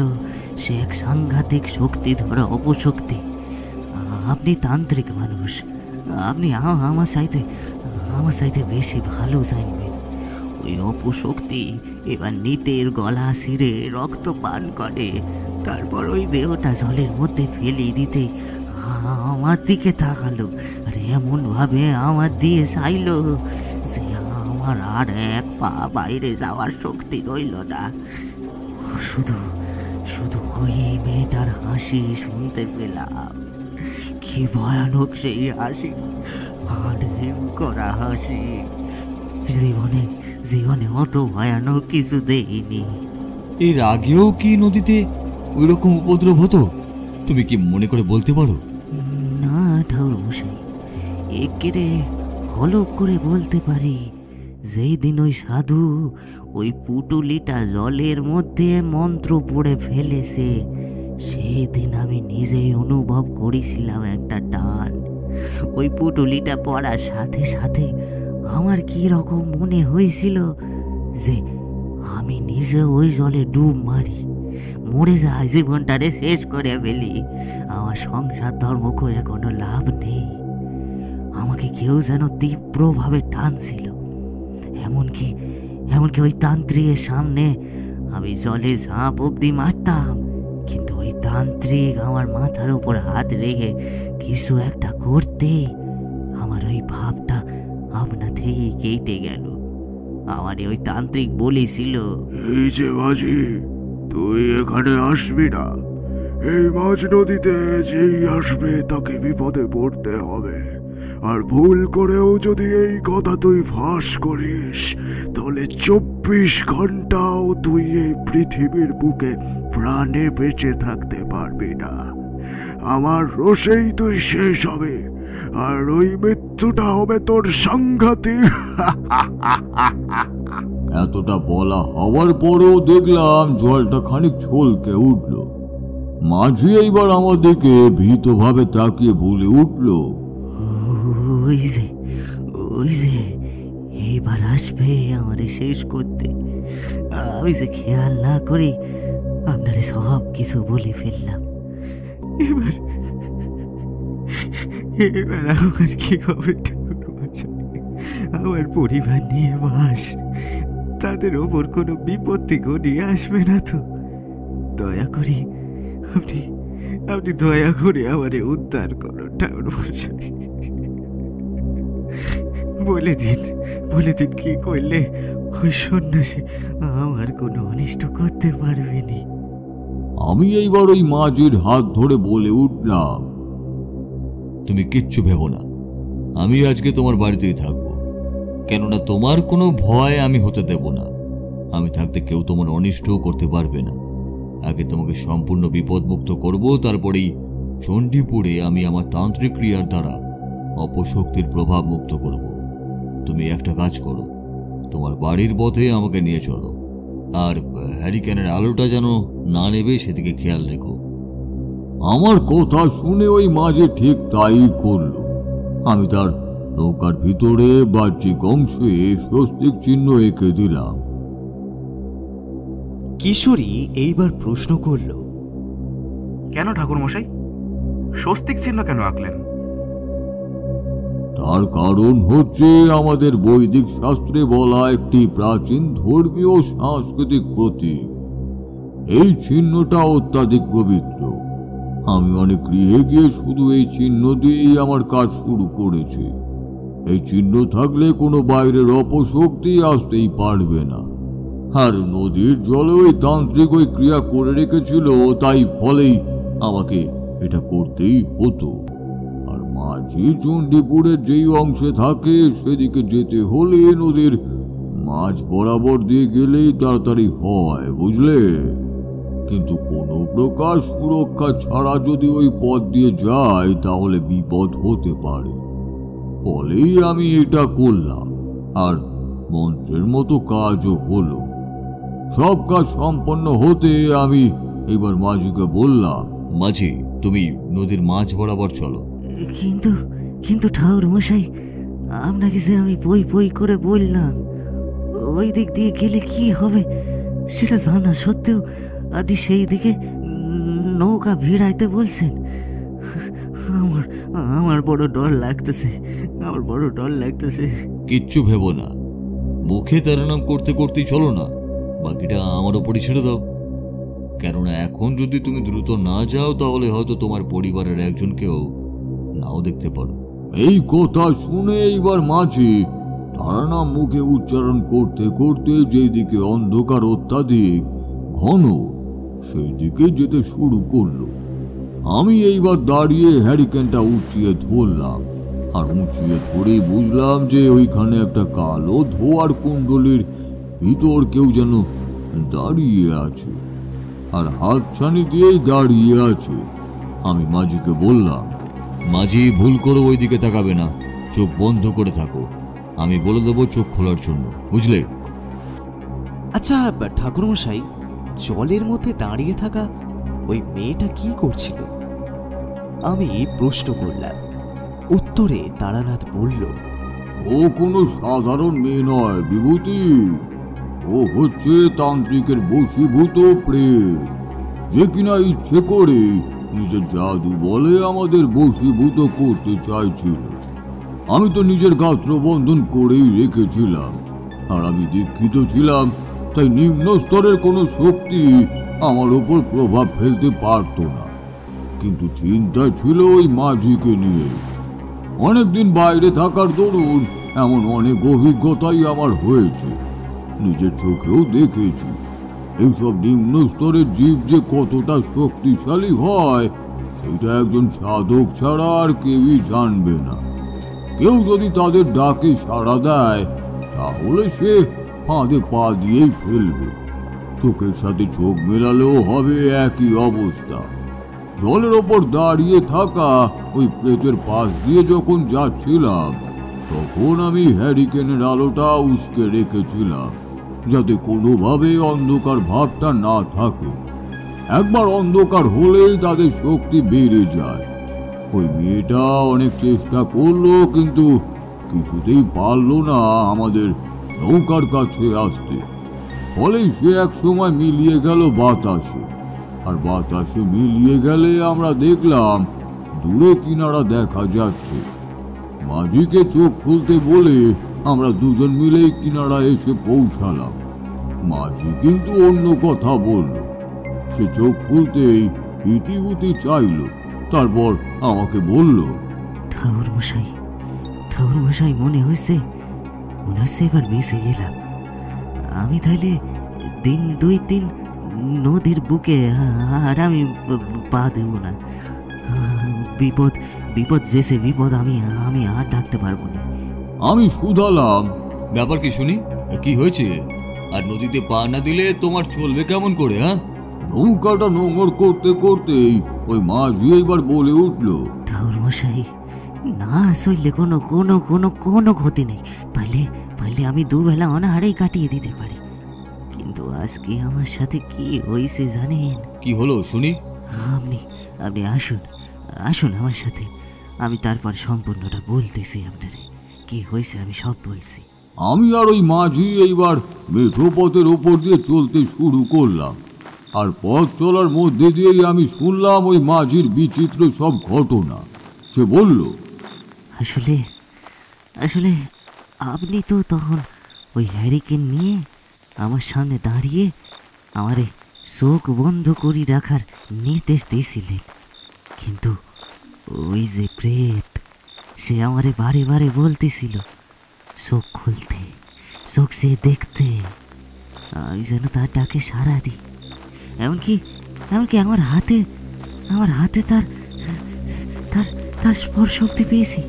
সে এক সাংঘাতিক শক্তি ধরা অপশক্তি। আপনি তান্ত্রিক মানুষ, আপনি আমার সাইতে বেশি ভালো জানবেন। ওই অপশক্তি এবার নিতের গলা ছিঁড়ে রক্ত পান করে, তারপর ওই দেহটা জলের মধ্যে ফেলে দিতে আমার দিকে তাকালো আর এমনভাবে আমার দিয়ে চাইলো যে আমার আর এক পা বাইরে যাওয়ার শক্তি রইল না। শুধু শুধু ওই মেয়েটার হাসি শুনতে পেলাম। কি ভয়ানক সেই হাসি, আর হিম করা হাসি। জীবনে অত ভয়ানক কিছু দেখিনি। এর আগেও কি নদীতে ওই রকম উপদ্রব হতো? তুমি কি মনে করে বলতে পারো? না ঠাকুর মশাই, একেরে হলপ করে বলতে পারি, যেই দিন ওই সাধু ওই পুটুলিটা জলের মধ্যে মন্ত্র পড়ে ফেলেছে সেই দিন আমি নিজেই অনুভব করেছিলাম একটা টান। ওই পুটুলিটা পড়ার সাথে সাথে আমার কি রকম মনে হয়েছিল যে আমি নিজে ওই জলে ডুব মারি, মরে যায়, জীবনটারে শেষ করে ফেলি। আমার সংসার ধর্ম করে কোনো লাভ নেই। আমাকে কেউ যেন তীব্রভাবে টানছিল, এমনকি ওই তান্ত্রিকের সামনে আমি জলে ঝাঁপ অব্দি মারতাম, কিন্তু ওই তান্ত্রিক আমার মাথার উপর হাত রেখে কিছু একটা করতেই আমার ওই ভাবটা আপনা থেকেই কেটে গেল। আমারে ওই তান্ত্রিক বলেছিল, এই যে মাঝি, তুই এখানে আসবি না। এই মাঝ নদীতে যেই আসবে তাকে বিপদে পড়তে হবে। আর ভুল করেও যদি এই কথা তুই ফাঁস করিস, তাহলে 24 ঘন্টাও তুই এই পৃথিবীর বুকে প্রাণে বেঁচে থাকতে পারবি না। আমার রোষেই তুই শেষ হবে, আর ওই মৃত্যুটা হবে তোর সাংঘাতিক। এতটা বলা হওয়ার পরেও দেখলাম জলটা খানিক ছলকে উঠল। মাঝি এইবার আমার দিকে ভীতভাবে তাকিয়ে বলে উঠল, ওই যে এইবার আসবে আমারে শেষ করতে। আমি যে খেয়াল না করে আপনারে সব কিছু বলে ফেললাম। এবার আমার কি হবে? আমার পরিবার নিয়ে বাস, তাদের ওপর কোনো বিপত্তি ঘনিয়ে আসবে না তো? দয়া করে আপনি দয়া করে আমারে উদ্ধার করো ঠাকুর মশাই। বলে দিন কি করলে ওই সন্ন্যাসী আমার কোনো অনিষ্ট করতে পারবে না। আমি এইবার ওই মাঝির হাত ধরে বলে উঠলাম, তুমি কিচ্ছু ভেবো না, আমি আজকে তোমার বাড়িতেই থাকবো। কেননা তোমার কোনো ভয় আমি হতে দেব না। আমি থাকতে কেউ তোমার অনিষ্টও করতে পারবে না। আগে তোমাকে সম্পূর্ণ বিপদমুক্ত করব, তারপরেই চণ্ডীপুরে আমি আমার তান্ত্রিক ক্রিয়ার দ্বারা অপশক্তির প্রভাব মুক্ত করব। তুমি একটা কাজ করো, তোমার বাড়ির পথে আমাকে নিয়ে চলো, আর হ্যারিকেনের আলোটা যেন না নেবে সেদিকে খেয়াল রেখো। আমার কথা শুনে ওই মাঝে ঠিক তাই করল। আমি তার নৌকার ভিতরে বাহ্যিক অংশে স্বস্তিক চিহ্ন এঁকে দিলাম। কিশোরী এইবার প্রশ্ন করল, কেন ঠাকুরমশাই স্বস্তিক চিহ্ন কেন আঁকলেন? তার কারণ হচ্ছে আমাদের বৈদিক শাস্ত্রে বলা একটি প্রাচীন ধর্মীয় সাংস্কৃতিক প্রতীক। এই চিহ্নটা অত্যাধিক পবিত্র। আমি অনেক গৃহে গিয়ে শুধু এই চিহ্ন দিয়েই আমার কাজ শুরু করেছি। এই চিহ্ন থাকলে কোনো বাইরের অপশক্তি আসতেই পারবে না। আর নদীর জলে ওই তান্ত্রিক ওই ক্রিয়া করে রেখেছিল, তাই ফলেই আমাকে এটা করতেই হতো। আর মাঝি চণ্ডীপুরের যেই অংশে থাকে সেদিকে যেতে হলে নদীর মাঝ বরাবর দিয়ে গেলেই তাড়াতাড়ি হয়, বুঝলে? কিন্তু কোনো প্রকার সুরক্ষা ছাড়া যদি ওই পথ দিয়ে যাই তাহলে বিপদ হতে পারে। ফলেই আমি এটা করলাম, আর মন্ত্রের মতো কাজও হলো। সব কাজ সম্পন্ন হতে আমি এবার মাঝিকে বললাম, মাঝি, তুমি নদীর মাঝ বরাবর চলো। কিন্তু ঠাকুর মশাই, আপনাকে যে আমি বই করে বললাম ওই দিক দিয়ে গেলে কি হবে সেটা জানা সত্ত্বেও আপনি সেই দিকে নৌকা ভিড়াইতে বলছেন। আমার বড় ডর লাগতেছে। কিচ্ছু ভেবো না, মুখে তার নাম করতে করতেই চলো না, বাকিটা আমার ওপরই ছেড়ে দাও। কেননা এখন যদি তুমি দ্রুত না যাও তাহলে হয়তো তোমার পরিবারের একজনকেও নাও দেখতে পারো। এই কথা শুনে এইবার মাঝি তার নাম মুখে উচ্চারণ করতে করতে যেদিকে অন্ধকার অত্যাধিক ঘন সেই দিকে যেতে শুরু করলো। আমি এইবার দাঁড়িয়ে হ্যারিকেনটা উঁচিয়ে ধরলাম, আর উঁচিয়ে ধরেই বুঝলাম যে ওইখানে একটা কালো ধোয়ার কুণ্ডলীর ভিতর কেউ যেন দাঁড়িয়ে আছে, আর হাতছানি দিয়েই দাঁড়িয়ে আছে। আমি মাঝিকে বললাম, মাঝি, ভুল করে ওই দিকে তাকাবে না, চোখ বন্ধ করে থাকো। আমি বলে দেবো চোখ খোলার জন্য, বুঝলে? আচ্ছা ঠাকুরমশাই, জলের মধ্যে দাঁড়িয়ে থাকা ওই মেয়েটা কি করছিল? আমি প্রশ্ন করলাম। উত্তরে তারানাথ বলল, ও কোনো সাধারণ মেয়ে নয় বিভূতি, ও হচ্ছে তান্ত্রিকের বশীভূত প্রেত, যে কিনা ইচ্ছে করে নিজের জাদু বলে আমাদের বশীভূত করতে চাইছিল। আমি তো নিজের গাত্র বন্ধন করেই রেখেছিলাম, আর আমি দীক্ষিত ছিলাম, তাই নিম্ন স্তরের কোনো শক্তি আমার ওপর প্রভাব ফেলতে পারত না। কিন্তু চিন্তা ছিল ওই মাঝিকে নিয়ে। অনেকদিন বাইরে থাকার দরুন এমন অনেক অভিজ্ঞতাই আমার হয়েছে, নিজের চোখেও দেখেছি এইসব নিম্ন স্তরের জীব যে কতটা শক্তিশালী হয় সেটা একজন সাধক ছাড়া আর কেউই জানবে না। কেউ যদি তাদের ডাকে সাড়া দেয় তাহলে সে ফাঁদে পা দিয়েই ফেলবে। চোখের সাথে চোখ মেলালেও হবে একই অবস্থা। জলের ওপর দাঁড়িয়ে থাকা ওই প্রেতের পাশ দিয়ে যখন যাচ্ছিলাম তখন আমি হ্যারিকেনের আলোটা উস্কে রেখেছিলাম যাতে কোনোভাবে অন্ধকার ভাবটা না থাকে। একবার অন্ধকার হলেই তাদের শক্তি বেড়ে যায়। ওই মেয়েটা অনেক চেষ্টা করলো কিন্তু কিছুতেই পারলো না আমাদের নৌকার কাছে আসতে। ফলে সে এক সময় মিলিয়ে গেল বাতাসে, আর বাতাসে মিলিয়ে গেলে আমরা দেখলাম দূরে কিনারা দেখা যাচ্ছে। মাঝিকে চোখ খুলতে বলে আমরা দুজন মিলেই কিনারা এসে পৌঁছালাম। মাঝি কিন্তু অন্য কথা বলল। সে চোখ খুলতেই ইতিউতি চাইল, তারপর আমাকে বলল, ঠাকুর মশাই মনে হয়েছে এবার বেঁচে গেলাম। আমি তাহলে দিন 2-3 নদীর বুকে আর আমি পা দেব না। বিপদ যেসে বিপদ আমি আর ডাকতে পারবো না। আমি শুধালাম, ব্যাপার কি শুনি, কি হয়েছে? আর নদীতে পা না দিলে তোমার চলবে কেমন করে? হ্যাঁ, নৌকাটা নোঙর করতে করতেই ওই মাঝি এবার বলে উঠল, ঠাকুর মশাই না সইলে কোনো কোনো কোনো কোনো ক্ষতি নেই। পাইলে আমি দুবেলা অনাহারেই কাটিয়ে দিতে পারি। কিন্তু আজকে আমার সাথে কি হয়েছে জানেন? কি হলো শুনি? আপনি আসুন আমার সাথে, আমি তারপর সম্পূর্ণটা বলতেছি আপনারে। কি হয়েছে আমি সব বলছি। আমি আর ওই মাঝি এইবার মেঠো পথের ওপর দিয়ে চলতে শুরু করলাম। আর পথ চলার মধ্যে দিয়েই আমি শুনলাম ওই মাঝির বিচিত্র সব ঘটনা। সে বলল, আসলে আপনি তো তখন ওই হ্যারিকেন নিয়ে আমার সামনে দাঁড়িয়ে আমারে চোখ বন্ধ করে রাখার নির্দেশ দিয়েছিলেন। কিন্তু ওই যে প্রেত সে আমারে বারে বারে বলতেছিল চোখ খুলতে, চোখ সে দেখতে। আমি যেন তার ডাকে সাড়া দিই। এমনকি আমার হাতে তার স্পর্শ শক্তি পেয়েছি।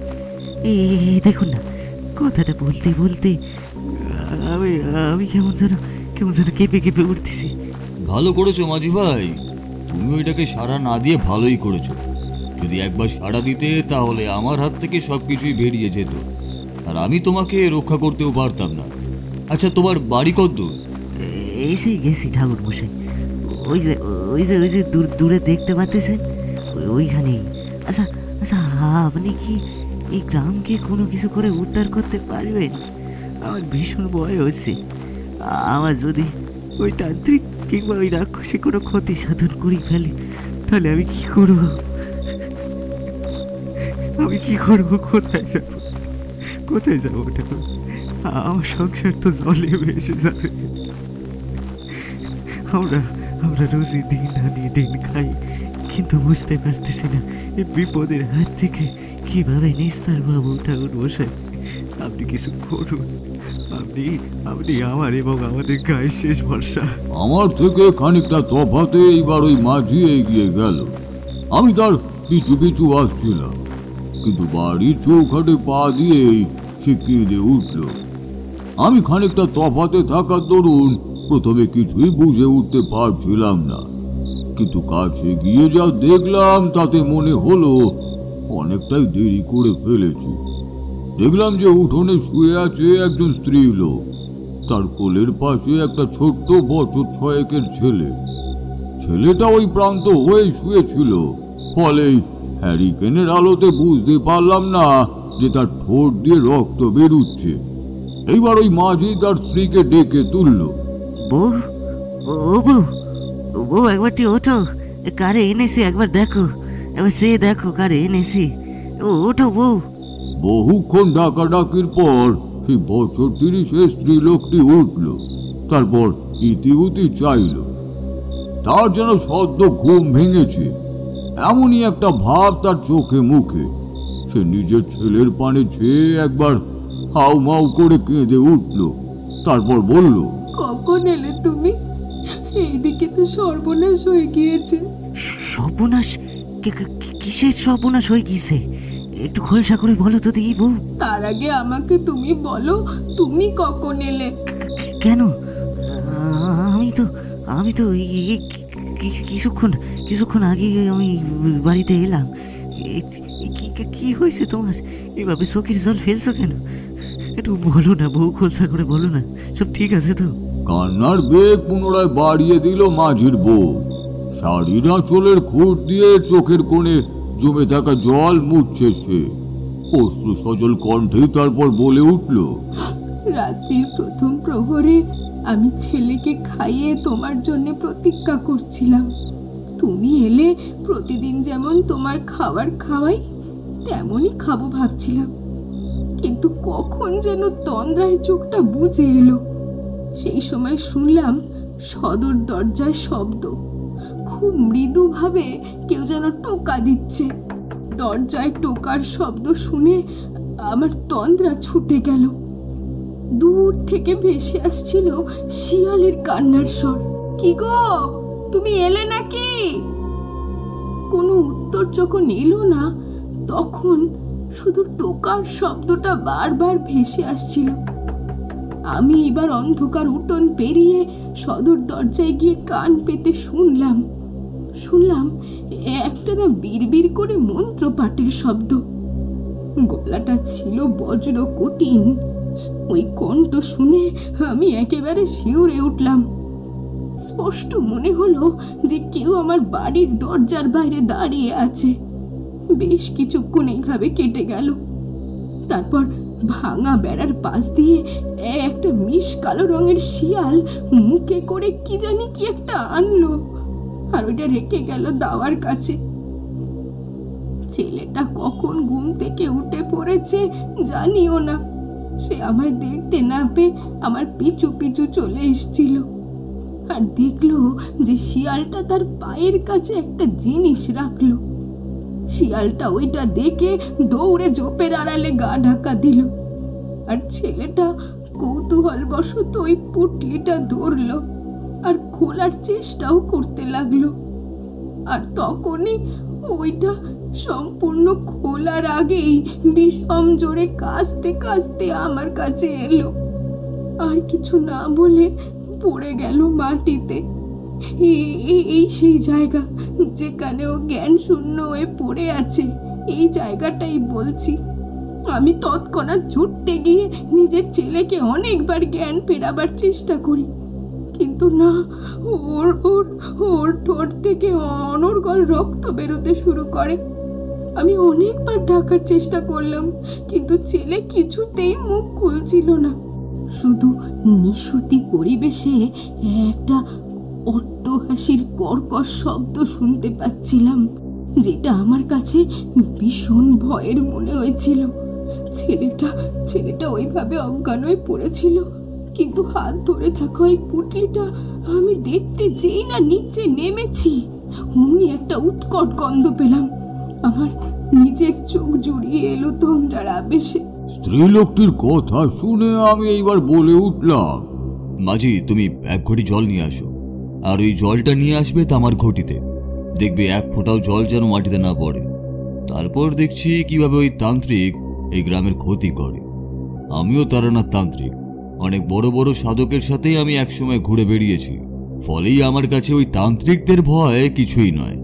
এই দেখুন না, কথাটা বলতে বলতে আমি কেমন যেন কেঁপে উঠতেছি। ভালো করেছো মাঝি ভাই, তুমি ওইটাকে সাড়া না দিয়ে ভালোই করেছো। যদি একবার সাড়া দিতে তাহলে আমার হাত থেকে সবকিছুই বেরিয়ে যেত, আর আমি তোমাকে রক্ষা করতেও পারতাম না। আচ্ছা, তোমার বাড়ি কতদূর? এসে গেছি ঠাকুর মশাই। ওই যে দূরে দেখতে পাচ্ছেন, ওইখানেই। আচ্ছা, আপনি কি এই গ্রামকে কোনো কিছু করে উদ্ধার করতে পারবেন? আমার ভীষণ ভয় হচ্ছে। আমার যদি ওই তান্ত্রিক কিংবা ওই রাক্ষসী কোনো ক্ষতি সাধন করে ফেলে তাহলে আমি কি করব? কোথায় যাবো ঠাকুর? আমার সংসার তো জলে ভেসে যাবে। আমরা রোজই দিন আনি দিন খাই, কিন্তু বুঝতে পারতেছি না এই বিপদের হাত থেকে কিভাবে নিস্তার পাবো। ঠাকুর মশাই, আপনি কিছু করুন। আপনি আমার এবং আমাদের গায়ের শেষ ভরসা। আমার থেকে খানিকটা তফাতে এইবার ওই মাঝি এগিয়ে গেল। আমি তার পিছু পিছু আসছিলাম, কিন্তু বাড়ির চৌখাটে পা দিয়েই সে কেঁদে উঠল। আমি খানিকটা তফাতে থাকার দরুন প্রথমে কিছুই বুঝে উঠতে পারছিলাম না, কিন্তু কাছে গিয়ে যা দেখলাম তাতে মনে হলো অনেকটাই দেরি করে ফেলেছি। দেখলাম যে উঠোনে শুয়ে আছে একজন স্ত্রী লোক, তার কোলের পাশে একটা ছোট্ট বছর 6-এর ছেলে। ছেলেটা ওই প্রান্ত হয়ে শুয়েছিল, ফলে হ্যারিকেনের আলোতে বুঝতে পারলাম না যে তার ঠোঁট দিয়ে রক্ত বেরুচ্ছে। এইবার ওই মাঝি তার স্ত্রীকে ডেকে তুলল। বউ একবারটি ওঠো, কারে এনেছি একবার দেখো, এবার সে দেখো কারে এনেছি। ওঠো বউ। বহুক্ষণ ডাকাডাকির পর সেই বছর 30-এর স্ত্রী লোকটি উঠল, তারপর ইতিউতি চাইল। তার যেন সদ্য ঘুম ভেঙেছে, এমনই একটা ভাব তার চোখে মুখে। সে নিজের ছেলের পানে চেয়ে একবার হাউ মাউ করে কেঁদে উঠল, তারপর বলল, কখন এলে তুমি? এইদিকে তো সর্বনাশ হয়ে গিয়েছে। সর্বনাশ? কিসের সর্বনাশ হয়ে গিয়েছে? একটু খোলসা করে বলো তো দেখি বউ। তার আগে আমাকে তুমি বলো, তুমি কখন এলে? কেন? আমি তো কিছুক্ষণ আগে আমি বাড়িতে এলাম। কি হয়েছে তোমার? এভাবে চোখের জল ফেলছো কেন? একটু বলো না বউ, খোলসা করে বলো না, সব ঠিক আছে তো? কান্নার বেগ পুনরায় বাড়িয়ে দিল মাঝির বউ। শাড়ির আঁচলের খুঁট দিয়ে চোখের কোণে জমে থাকা জল মুছছে সে। অশ্রু সজল কণ্ঠে তারপর বলে উঠল, রাত্রির প্রথম প্রহরে আমি ছেলেকে খাইয়ে তোমার জন্য প্রতীক্ষা করছিলাম। তুমি এলে প্রতিদিন যেমন তোমার খাবার খাওয়াই তেমনই খাবো ভাবছিলাম, কিন্তু কখন যেন তন্দ্রায় চোখটা বুজে এলো। সেই সময় শুনলাম সদর দরজায় শব্দ, খুব মৃদুভাবে কেউ যেন টোকা দিচ্ছে। দরজায় টোকার শব্দ শুনে আমার তন্দ্রা ছুটে গেল। দূর থেকে ভেসে আসছিল শিয়ালের কান্নার স্বর। কি গো, তুমি এলে নাকি? কোনো উত্তর যখন এলো না, তখন শুধু টোকার শব্দটা বারবার ভেসে আসছিল। আমি এবার অন্ধকার উঠোন পেরিয়ে সদর দরজায় গিয়ে কান পেতে শুনলাম একটা না বিড়বিড় করে মন্ত্র পাঠের শব্দ। গলাটা ছিল বজ্র কঠিন। ওই কণ্ঠ শুনে আমি একেবারে শিউরে উঠলাম। স্পষ্ট মনে হলো যে কেউ আমার বাড়ির দরজার বাইরে দাঁড়িয়ে আছে। বেশ কিছুক্ষণ এইভাবে কেটে গেল। তারপর ভাঙা বেড়ার পাশ দিয়ে একটা মিশ কালো রঙের শিয়াল মুখে করে কি জানি কি একটা আনলো, আর ওইটা রেখে গেল দাওয়ার কাছে। ছেলেটা কখন ঘুম থেকে উঠে পড়েছে জানিও না। সে আমায় দেখতে না পেয়ে আমার পিছু পিছু চলে এসেছিল, আর দেখলো যে শিয়ালটা তার পায়ের কাছে একটা জিনিস রাখলো। শিয়ালটা ওইটা দেখে দৌড়ে ঝোপের আড়ালে গা ঢাকা দিল, আর ছেলেটা কৌতূহলবশত ওই পুটলিটা ধরলো আর খোলার চেষ্টাও করতে লাগলো। আর তখনই ওইটা সম্পূর্ণ খোলার আগেই বিষম জোরে কাঁচতে কাঁচতে আমার কাছে এলো, আর কিছু না বলে পড়ে গেল মাটিতে। এই সেই জায়গা যেখানে ও জ্ঞান শূন্য হয়ে পড়ে আছে, এই জায়গাটাই বলছি। আমি তৎক্ষণাৎ ছুটতে গিয়ে নিজের ছেলেকে অনেকবার জ্ঞান ফেরাবার চেষ্টা করি, কিন্তু না, ওর ঠোঁট থেকে অনর্গল রক্ত বেরোতে শুরু করে। আমি অনেকবার ডাকার চেষ্টা করলাম, কিন্তু ছেলে কিছুতেই মুখ খুলছিল না। শুধু নিশুতি পরিবেশে একটা অট্টহাসির কর্কশ শব্দ শুনতে পাচ্ছিলাম, যেটা আমার কাছে ভীষণ ভয়ের মনে হয়েছিল। ছেলেটা ওইভাবে অজ্ঞান হয়ে পড়েছিল, কিন্তু হাত ধরে থাকা ওই পুটলিটা আমি দেখতে যেই না নিচে নেমেছি, অমনি একটা উৎকট গন্ধ পেলাম। আমার নিজের চোখ জুড়িয়ে এলো তন্দ্রার আবেশে। স্ত্রীলোকটির কথা শুনে আমি এইবার বলে উঠলাম, মাঝি, তুমি এক ঘটি জল নিয়ে আসো, আর ওই জলটা নিয়ে আসবে তামার ঘটিতে। দেখবে এক ফোঁটাও জল যেন মাটিতে না পড়ে। তারপর দেখছি কিভাবে ওই তান্ত্রিক এই গ্রামের ক্ষতি করে। আমিও তারানাথ তান্ত্রিক, অনেক বড় বড় সাধকের সাথেই আমি একসময় ঘুরে বেরিয়েছি, ফলেই আমার কাছে ওই তান্ত্রিকদের ভয় কিছুই নয়।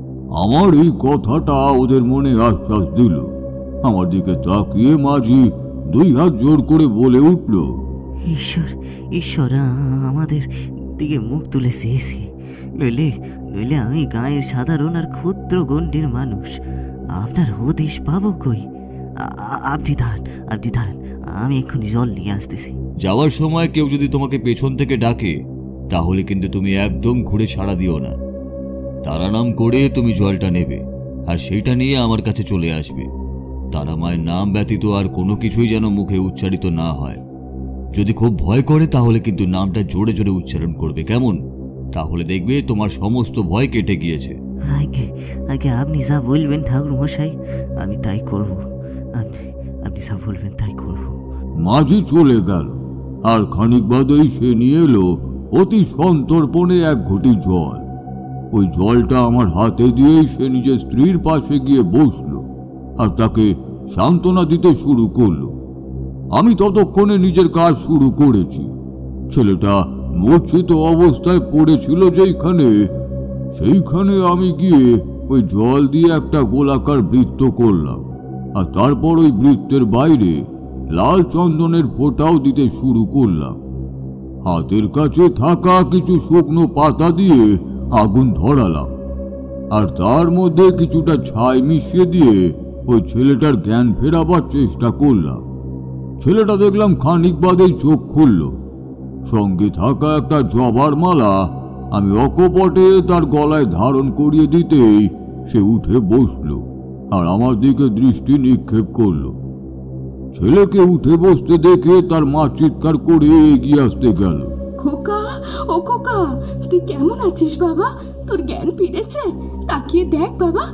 আমার এই কথাটা ওদের মনে আশ্বাস দিল। আমার দিকে তাকিয়ে মাঝি দুই হাত জোর করে বলে উঠল, ঈশ্বর আমাদের দিকে মুখ তুলে চেয়েছে, নইলে আমি গায়ের সাধারণ আর ক্ষুদ্র গণ্ডির মানুষ। আপনার হদিশ পাবো কই? আপনি দাঁড়ান, আমি এক্ষুনি জল নিয়ে আসতেছি। যাওয়ার সময় কেউ যদি তোমাকে পেছন থেকে ডাকে, তাহলে কিন্তু তুমি একদম ঘুরে ছাড়া দিও না। তারা নাম করে তুমি জলটা নেবে, আর সেইটা নিয়ে আমার কাছে চলে আসবে। তারা মায়ের নাম ব্যতীত আর কোনো কিছুই যেন মুখে উচ্চারিত না হয়। যদি খুব ভয় করে তাহলে কিন্তু নামটা জোরে জোরে উচ্চারণ করবে, কেমন? তাহলে দেখবে তোমার সমস্ত ভয় কেটে গিয়েছে। আগে আপনি যা বলবেন ঠাকুর মশাই, আমি তাই করব। আপনি আপনি যা বলবেন তাই করব। মাঝি চলে গেল, আর খানিক বাদেই সে নিয়ে এলো অতি সন্তর্পণে এক ঘটি জল। ওই জলটা আমার হাতে দিয়েই সে নিজের স্ত্রীর পাশে গিয়ে বসলো আর তাকে সান্ত্বনা দিতে শুরু করলো। আমি ততক্ষণে নিজের কাজ শুরু করেছি। ছেলেটা মূর্ছিত অবস্থায় পড়েছিল সেইখানে আমি গিয়ে ওই জল দিয়ে একটা গোলাকার বৃত্ত করলাম, আর তারপর ওই বৃত্তের বাইরে লাল চন্দনের ফোঁটাও দিতে শুরু করলাম। হাতের কাছে থাকা কিছু শুকনো পাতা দিয়ে আগুন ধরালাম, আর তার মধ্যে কিছুটা ছাই মিশিয়ে দিয়ে ওই ছেলেটার জ্ঞান ফেরাবার চেষ্টা করলাম। ছেলেটা দেখলাম খানিক বাদেই চোখ খুলল। সঙ্গে থাকা একটা জবার মালা আমি অকপটে তার গলায় ধারণ করিয়ে দিতেই সে উঠে বসলো আর আমার দিকে দৃষ্টি নিক্ষেপ করলো। ছেলেকে উঠে বসতে দেখে তার মা চিৎকার করে এগিয়ে আসতে গেল। খোকা, ও খোকা, তুই কেমন আছিস বাবা? তোর জ্ঞান ফিরেছে? তাকিয়ে দেখ বাবা,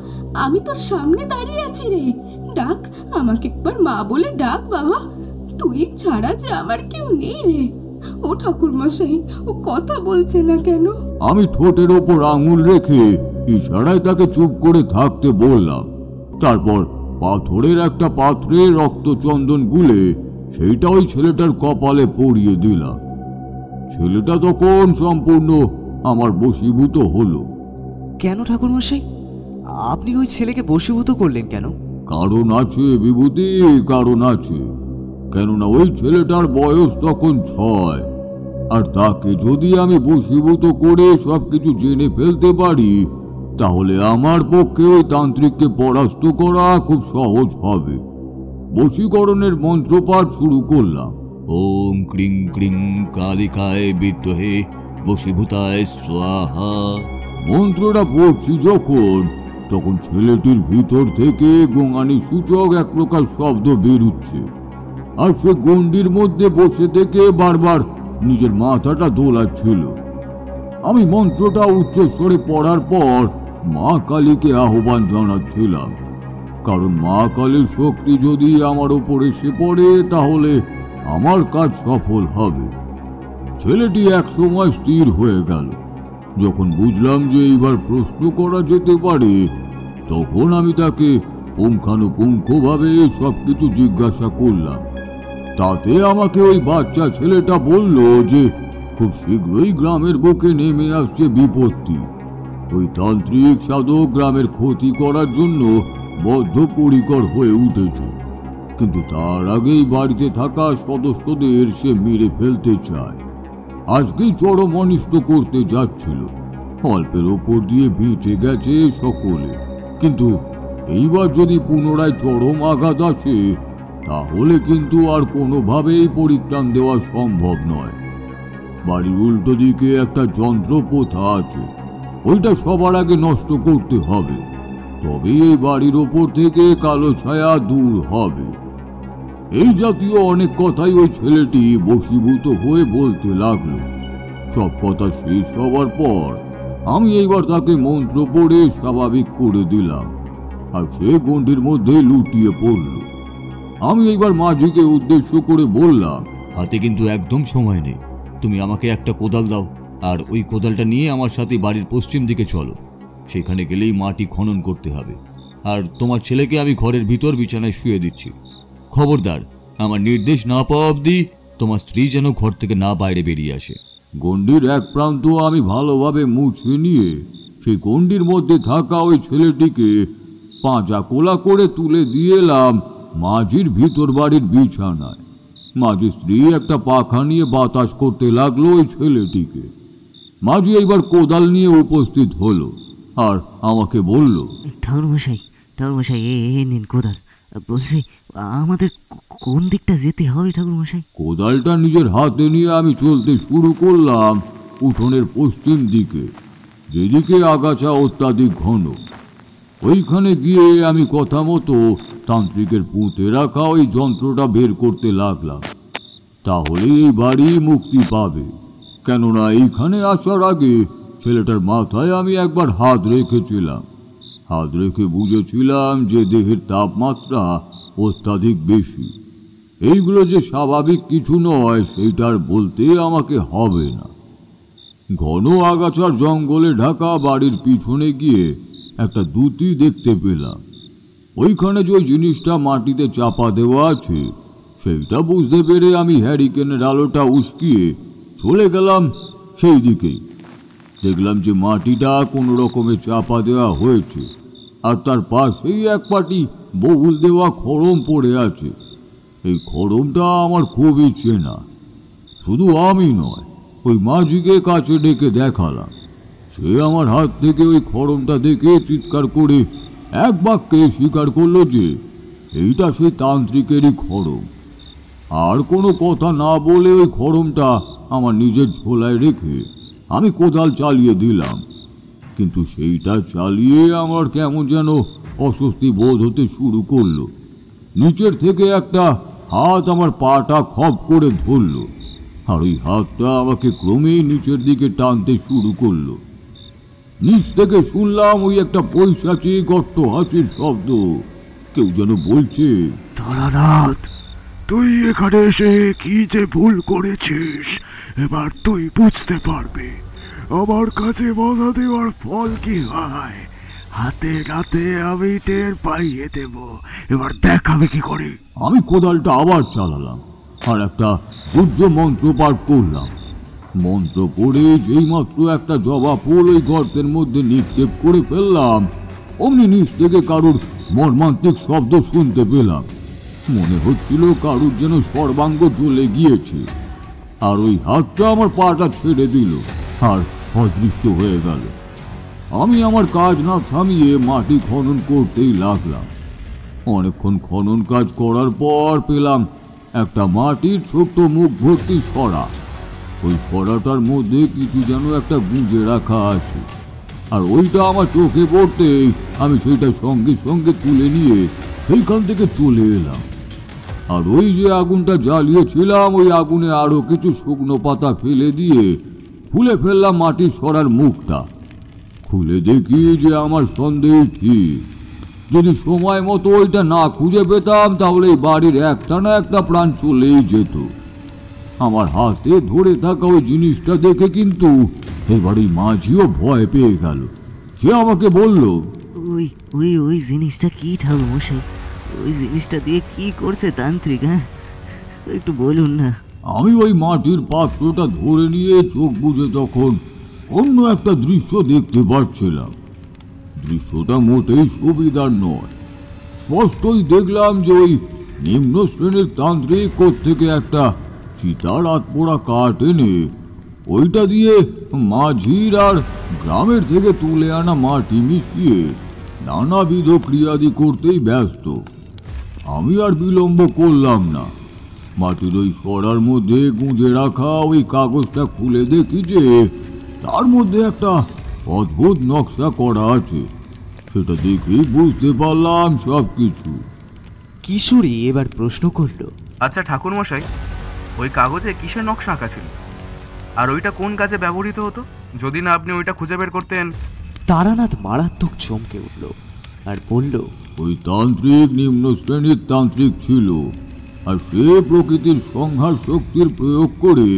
আমি তোর সামনে দাঁড়িয়ে আছি রে। ডাক, আমাকে একবার মা বলে ডাক বাবা। তুই ছাড়া যে আমার কেউ নেই রে। ও ঠাকুর মশাই, ও কথা বলছে না কেন? আমি ঠোঁটের ওপর আঙুল রেখে ইশারায় তাকে চুপ করে থাকতে বললাম। তারপর পাথরের একটা পাত্রে রক্তচন্দন গুলে সেইটা ওই ছেলেটার কপালে পরিয়ে দিলাম। ছেলেটা তখন সম্পূর্ণ আমার বশীভূত হলো। কেন ঠাকুরমশাই, আপনি ওই ছেলেকে বশীভূত করলেন কেন? কারণ আছে বিভূতি, কারণ আছে। কেননা ওই ছেলেটার বয়স তখন 6, আর তাকে যদি আমি বশীভূত করে সবকিছু জেনে ফেলতে পারি তাহলে আমার পক্ষে ওই তান্ত্রিককে পরাস্ত করা খুব সহজ হবে। বশীকরণের মন্ত্রপাঠ শুরু করলাম। ওম ক্রিং ক্রিং কালিকায় বিদ্মহে বশীভূতায় স্বাহা। মন্ত্রটা পড়ছি যখন, তখন ছেলেটির ভিতর থেকে গোঙানি সূচক এক প্রকার শব্দ বেরুচ্ছে, আর সে গণ্ডির মধ্যে বসে থেকে বারবার নিজের মাথাটা দোলাচ্ছিল। আমি মন্ত্রটা উচ্চস্বরে পড়ার পর মা কালীকে আহ্বান জানাচ্ছিলাম, কারণ মা কালীর শক্তি যদি আমার ওপর এসে পড়ে তাহলে আমার কাজ সফল হবে। ছেলেটি এক সময় স্থির হয়ে গেল। যখন বুঝলাম যে এইবার প্রশ্ন করা যেতে পারে, তখন আমি তাকে পুঙ্খানুপুঙ্খভাবে সবকিছু জিজ্ঞাসা করলাম। তাতে আমাকে ওই বাচ্চা ছেলেটা বলল যে খুব শীঘ্রই গ্রামের বুকে নেমে আসছে বিপত্তি। ওই তান্ত্রিক সাধক গ্রামের ক্ষতি করার জন্য বদ্ধপরিকর হয়ে উঠেছে, কিন্তু তার আগেই বাড়িতে থাকা সদস্যদের সে মেরে ফেলতে চায়। আজকেই চরম অনিষ্ট করতে যাচ্ছিল। অল্পের ওপর দিয়ে বেঁচে গেছে সকলে, কিন্তু এইবার যদি পুনরায় চরম আঘাত আসে তাহলে কিন্তু আর কোনোভাবেই পরিত্রাণ দেওয়া সম্ভব নয়। বাড়ির উল্টো দিকে একটা যন্ত্র প্রথা আছে, ওইটা সবার আগে নষ্ট করতে হবে, তবে এই বাড়ির ওপর থেকে কালো ছায়া দূর হবে। এই জাতীয় অনেক কথাই ওই ছেলেটি বশীভূত হয়ে বলতে লাগলো। সব কথা শেষ হওয়ার পর আমি এইবার তাকে মন্ত্র পড়ে স্বাভাবিক করে দিলাম, আর সে গণ্ডির মধ্যে লুটিয়ে পড়ল। আমি এইবার মাঝিকে উদ্দেশ্য করে বললাম, হাতে কিন্তু একদম সময় নেই। তুমি আমাকে একটা কোদাল দাও, আর ওই কোদালটা নিয়ে আমার সাথে বাড়ির পশ্চিম দিকে চলো। সেখানে গেলেই মাটি খনন করতে হবে, আর তোমার ছেলেকে আমি ঘরের ভিতর বিছানায় শুয়ে দিচ্ছি। খবরদার, আমার নির্দেশ না পাওয়া অবধি তোমার স্ত্রী যেন ঘর থেকে না বাইরে বেরিয়ে আসে। গণ্ডির এক প্রান্ত আমি ভালোভাবে মুছে নিয়ে সেই গণ্ডির মধ্যে থাকা ওই ছেলেটিকে পাঁজা কোলা করে তুলে দিয়ে এলাম মাঝির ভিতর বাড়ির বিছানায়। মাঝির স্ত্রী একটা পাখা নিয়ে বাতাস করতে লাগলো ওই ছেলেটিকে। মাঝি এইবার কোদাল নিয়ে উপস্থিত হলো আর আমাকে বলল, ঠাকুরমশাই এ নিন কোদাল। বলছি, আমাদের কোন দিকটা যেতে হবে ঠাকুরমশাই? কোদালটা নিজের হাতে নিয়ে আমি চলতে শুরু করলাম উঠোনের পশ্চিম দিকে, যেদিকে আগাছা অত্যাধিক ঘন। ওইখানে গিয়ে আমি কথা মতো তান্ত্রিকের পুঁতে রাখা ওই যন্ত্রটা বের করতে লাগলাম। তাহলে এই বাড়ি মুক্তি পাবে, কেননা এইখানে আসার আগে ছেলেটার মাথায় আমি একবার হাত রেখেছিলাম। হাত রেখে বুঝেছিলাম যে দেহের তাপমাত্রা অত্যাধিক বেশি। এইগুলো যে স্বাভাবিক কিছু নয় সেইটার বলতে আমাকে হবে না। ঘন আগাছার জঙ্গলে ঢাকা বাড়ির পিছনে গিয়ে একটা দুটি দেখতে পেলাম। ওইখানে যে জিনিসটা মাটিতে চাপা দেওয়া আছে সেইটা বুঝতে পেরে আমি হ্যারিকেনের আলোটা উস্কিয়ে চলে গেলাম সেই দিকেই। দেখলাম যে মাটিটা কোনো রকমে চাপা দেওয়া হয়েছে, আর তার পাশেই এক পাটি বহুল দেওয়া খড়ম পড়ে আছে। এই খড়মটা আমার খুবই চেনা। শুধু আমি নয়, ওই মাঝিকে কাছে ডেকে দেখালাম। সে আমার হাত থেকে ওই খড়মটা দেখে চিৎকার করে এক বাক্যে স্বীকার করলো যে এইটা সেই তান্ত্রিকেরই খড়ম। আর কোনো কথা না বলে ওই খড়মটা আমার নিজের ঝোলায় রেখে আমি কোদাল চালিয়ে দিলাম। কিন্তু সেইটা চালিয়ে আমার কেমন যেন অস্বস্তি বোধ হতে শুরু করলো। নিচের থেকে একটা হাত আমার পাটা খপ করে ধরল, আর ওই হাতটা আমাকে ক্রমেই নিচের দিকে টানতে শুরু করলো। নিচ থেকে শুনলাম ওই একটা পৈশাচিক অট্ট হাসির শব্দ। কেউ যেন বলছে, তারানাথ, তুই এখানে এসে কি যে ভুল করেছিস এবার তুই বুঝতে পারবি। আমার কাছে বাধা দেওয়ার ফল কি হয় হাতে নাতে আমি টের পাইয়ে দেব। এবার দেখাবে কি করে। আমি কোদালটা আবার চালালাম আর একটা সূর্য মন্ত্র পাঠ করলাম। মন্ত্র পড়ে যেই মাত্র একটা জবা ফুল ওই গর্তের মধ্যে নিক্ষেপ করে ফেললাম, অমনি নিচ থেকে কারুর মর্মান্তিক শব্দ শুনতে পেলাম। মনে হচ্ছিল কারুর যেন সর্বাঙ্গ জ্বলে গিয়েছে। আর ওই হাতটা আমার পাটা ছেড়ে দিল আর অদৃশ্য হয়ে গেল। আমি আমার কাজ না থামিয়ে মাটি খনন করতেই লাগলাম। অনেকক্ষণ খনন কাজ করার পর পেলাম একটা মাটির ছোট্ট মুখ ভর্তি সরা। ওই সরাটার মধ্যে কিছু যেন একটা গুঁজে রাখা আছে, আর ওইটা আমার চোখে পড়তেই আমি সেইটা সঙ্গে সঙ্গে তুলে নিয়ে সেইখান থেকে চলে এলাম। আর ওই যে আগুনটা জ্বালিয়েছিলাম ওই আগুনে আরো কিছু শুকনো পাতা ফেলে দিয়ে খুলে ফেললাম মাটির সরার মুখটা। খুলে দেখি যে আমার সন্দেহ ঠিক। যদি সময় মতো ওইটা না খুঁজে পেতাম তাহলে এই বাড়ির একটা না একটা প্রাণ চলেই যেত। আমার হাতে ধরে থাকা ওই জিনিসটা দেখে কিন্তু এবার এই মাঝিও ভয় পেয়ে গেল। সে আমাকে বলল, ওই ওই ওই জিনিসটা কি ঠাকুর মশাই? ওই জিনিসটা দিয়ে কি করছে তান্ত্রিক? হ্যাঁ, একটু বলুন না। আমি ওই মাটির পাত্রটা ধরে নিয়ে চোখ বুজে তখন অন্য একটা দৃশ্য দেখতে পাচ্ছিলাম। দৃশ্যটা মোটেই সুবিধার নয়। স্পষ্টই দেখলাম যে ওই নিম্ন শ্রেণীর তান্ত্রিক থেকে একটা চিতার আতপোড়া কাঠ এনে ওইটা দিয়ে মাঝির আর গ্রামের থেকে তুলে আনা মাটি মিশিয়ে নানাবিধ ক্রিয়াদি করতেই ব্যস্ত। আমি আর বিলম্ব করলাম না। মাটির ওই সরার মধ্যে গুঁজে রাখা ওই কাগজটা খুলে দেখি যে তার মধ্যে একটা অদ্ভুত নকশা করা আছে। সেটা দেখে বুঝতে পারলাম সব কিছু। কিশোরী এবার প্রশ্ন করল, আচ্ছা ঠাকুরমশাই, ওই কাগজে কিসের নকশা আঁকা ছিল? আর ওইটা কোন কাজে ব্যবহৃত হতো যদি না আপনি ওইটা খুঁজে বের করতেন? তারানাথ মারাত্মক চমকে উঠল আর বলল, ওই তান্ত্রিক নিম্ন শ্রেণীর তান্ত্রিক ছিল, আর সে প্রকৃতির সংহার শক্তির প্রয়োগ করে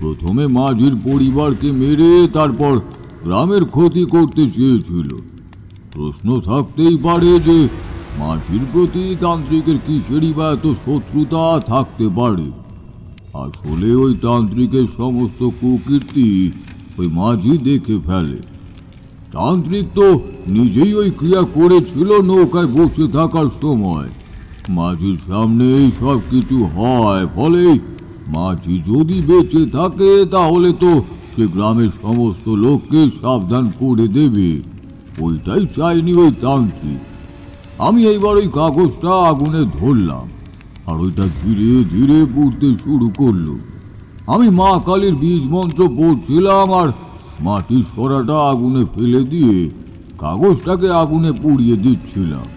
প্রথমে মাঝির পরিবারকে মেরে তারপর গ্রামের ক্ষতি করতে চেয়েছিল। প্রশ্ন থাকতেই পারে যে মাঝির প্রতি তান্ত্রিকের কিসেরই বা এত শত্রুতা থাকতে পারে। আসলে ওই তান্ত্রিকের সমস্ত কুকীর্তি ওই মাঝি দেখে ফেলে। তান্ত্রিক তো নিজেই ওই ক্রিয়া করেছিল নৌকায় বসে থাকার সময়। মাঝির সামনেই সব কিছু হয়, ফলে মাঝি যদি বেঁচে থাকে তাহলে তো সে গ্রামের সমস্ত লোককে সাবধান করে দেবে। ওইটাই চাইনি ওই তান্ত্রিক। আমি এইবার ওই কাগজটা আগুনে ধরলাম আর ওইটা ধীরে ধীরে পুড়তে শুরু করলো। আমি মা কালীর বীজ মন্ত্র পড়ছিলাম আর মাটির সরাটা আগুনে ফেলে দিয়ে কাগজটাকে আগুনে পুড়িয়ে দিচ্ছিলাম।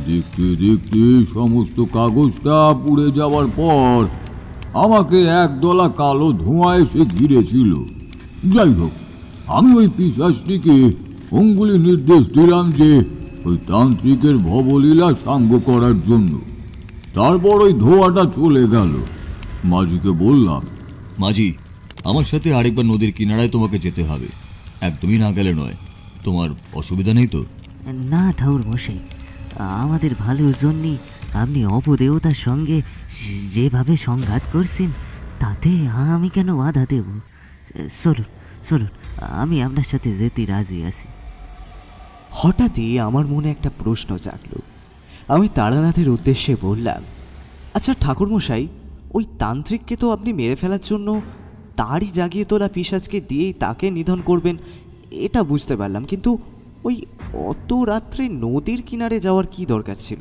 দেখতে দেখতে সমস্ত কাগজটা পুড়ে যাওয়ার পর আমাকে একদলা কালো ধোঁয়া এসে ঘিরেছিল। যাই হোক, আমি ওই পিশাচটিকে অঙ্গুলি নির্দেশ দিলাম যে ওই তান্ত্রিকের ভবলীলা সাঙ্গ করার জন্য। তারপর ওই ধোঁয়াটা চলে গেল। মাঝিকে বললাম, মাঝি, আমার সাথে আরেকবার নদীর কিনারায় তোমাকে যেতে হবে, একদমই না গেলে নয়। তোমার অসুবিধা নেই তো? না ঠাকুর মশাই, আমাদের ভালোর জন্যই আপনি অপদেবতার সঙ্গে যেভাবে সংঘাত করছেন, তাতে আমি কেন বাধা দেব? চলুন চলুন, আমি আপনার সাথে যেতে রাজি আছি। হঠাৎই আমার মনে একটা প্রশ্ন জাগল। আমি তারানাথের উদ্দেশ্যে বললাম, আচ্ছা ঠাকুরমশাই, ওই তান্ত্রিককে তো আপনি মেরে ফেলার জন্য তারই জাগিয়ে তোলা পিশাচকে দিয়েই তাকে নিধন করবেন, এটা বুঝতে পারলাম, কিন্তু ওই অত রাত্রে নদীর কিনারে যাওয়ার কি দরকার ছিল?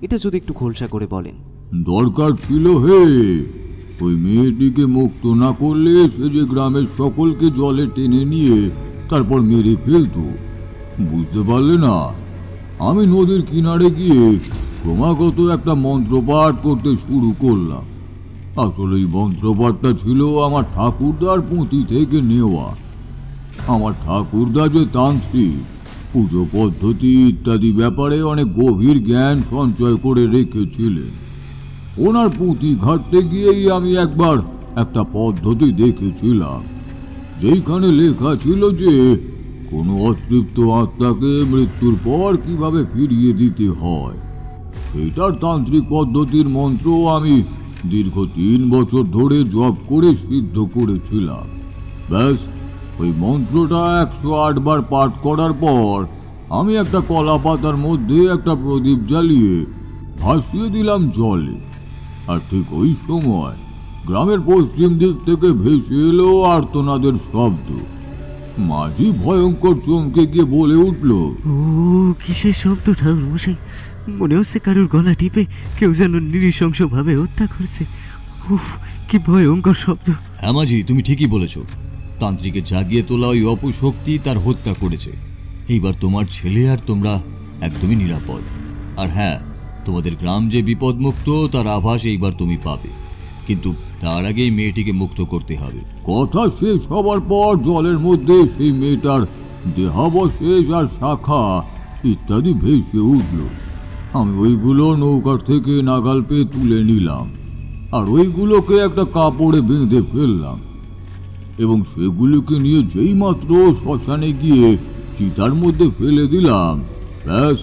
এটা যদি একটু খোলসা করে বলেন। দরকার ছিল হে, ওই মেয়েটিকে মুক্ত না করলে সে যে গ্রামের সকলকে জলে টেনে নিয়ে তারপর মেরে ফেলতো। বুঝতে পারলে না? আমি নদীর কিনারে গিয়ে ক্রমাগত একটা মন্ত্রপাঠ করতে শুরু করলাম। আসলে এই মন্ত্রপাঠটা ছিল আমার ঠাকুরদার পুঁথি থেকে নেওয়া। আমার ঠাকুরদা যে তান্ত্রিক, পুজো পদ্ধতি ইত্যাদি ব্যাপারে অনেক গভীর জ্ঞান সঞ্চয় করে রেখেছিলেন। ওনার পুঁথি ঘাটতে গিয়েই আমি একবার একটা পদ্ধতি দেখেছিলাম, যেখানে লেখা ছিল যে কোনো অতৃপ্ত আত্মাকে মৃত্যুর পর কিভাবে ফিরিয়ে দিতে হয়। সেটার তান্ত্রিক পদ্ধতির মন্ত্র আমি দীর্ঘ 3 বছর ধরে জপ করে সিদ্ধ করেছিলাম। ব্যাস, ওই মন্ত্রটা 108 বার পাঠ করার পর আমি একটা কলা পাতার মধ্যে একটা প্রদীপ জ্বালিয়ে ভাসিয়ে দিলাম জলে। আর ঠিক ওই সময় গ্রামের পশ্চিম দিক থেকে ভেসে এলো আর্তনাদের শব্দ। মাঝি ভয়ঙ্কর চমকে গিয়ে বলে উঠল, ও কিসের শব্দ ঠাকুর মশাই? মনে হচ্ছে কারুর গলা টিপে কেউ যেন নৃশংসভাবে হত্যা করছে। উফ, কি ভয়ঙ্কর শব্দ! হ্যাঁ মাঝি, তুমি ঠিকই বলেছ। তান্ত্রিকের জাগিয়ে তোলা ওই অপশক্তি তার হত্যা করেছে। এইবার তোমার ছেলে আর তোমরা একদমই নিরাপদ। আর হ্যাঁ, তোমাদের গ্রাম যে বিপদমুক্ত তার আভাস এইবার তুমি পাবে, কিন্তু তার আগেই মেয়েটিকে মুক্ত করতে হবে। কথা শেষ হবার পর জলের মধ্যে সেই মেয়েটার দেহাবশেষ আর শাখা ইত্যাদি ভেসে উঠল। আমি ওইগুলো নৌকার থেকে নাগাল পেয়ে তুলে নিলাম, আর ওইগুলোকে একটা কাপড়ে বেঁধে ফেললাম, এবং সেগুলোকে নিয়ে যেই মাত্র শ্মশানে গিয়ে চিতার মধ্যে ফেলে দিলাম, ব্যাস,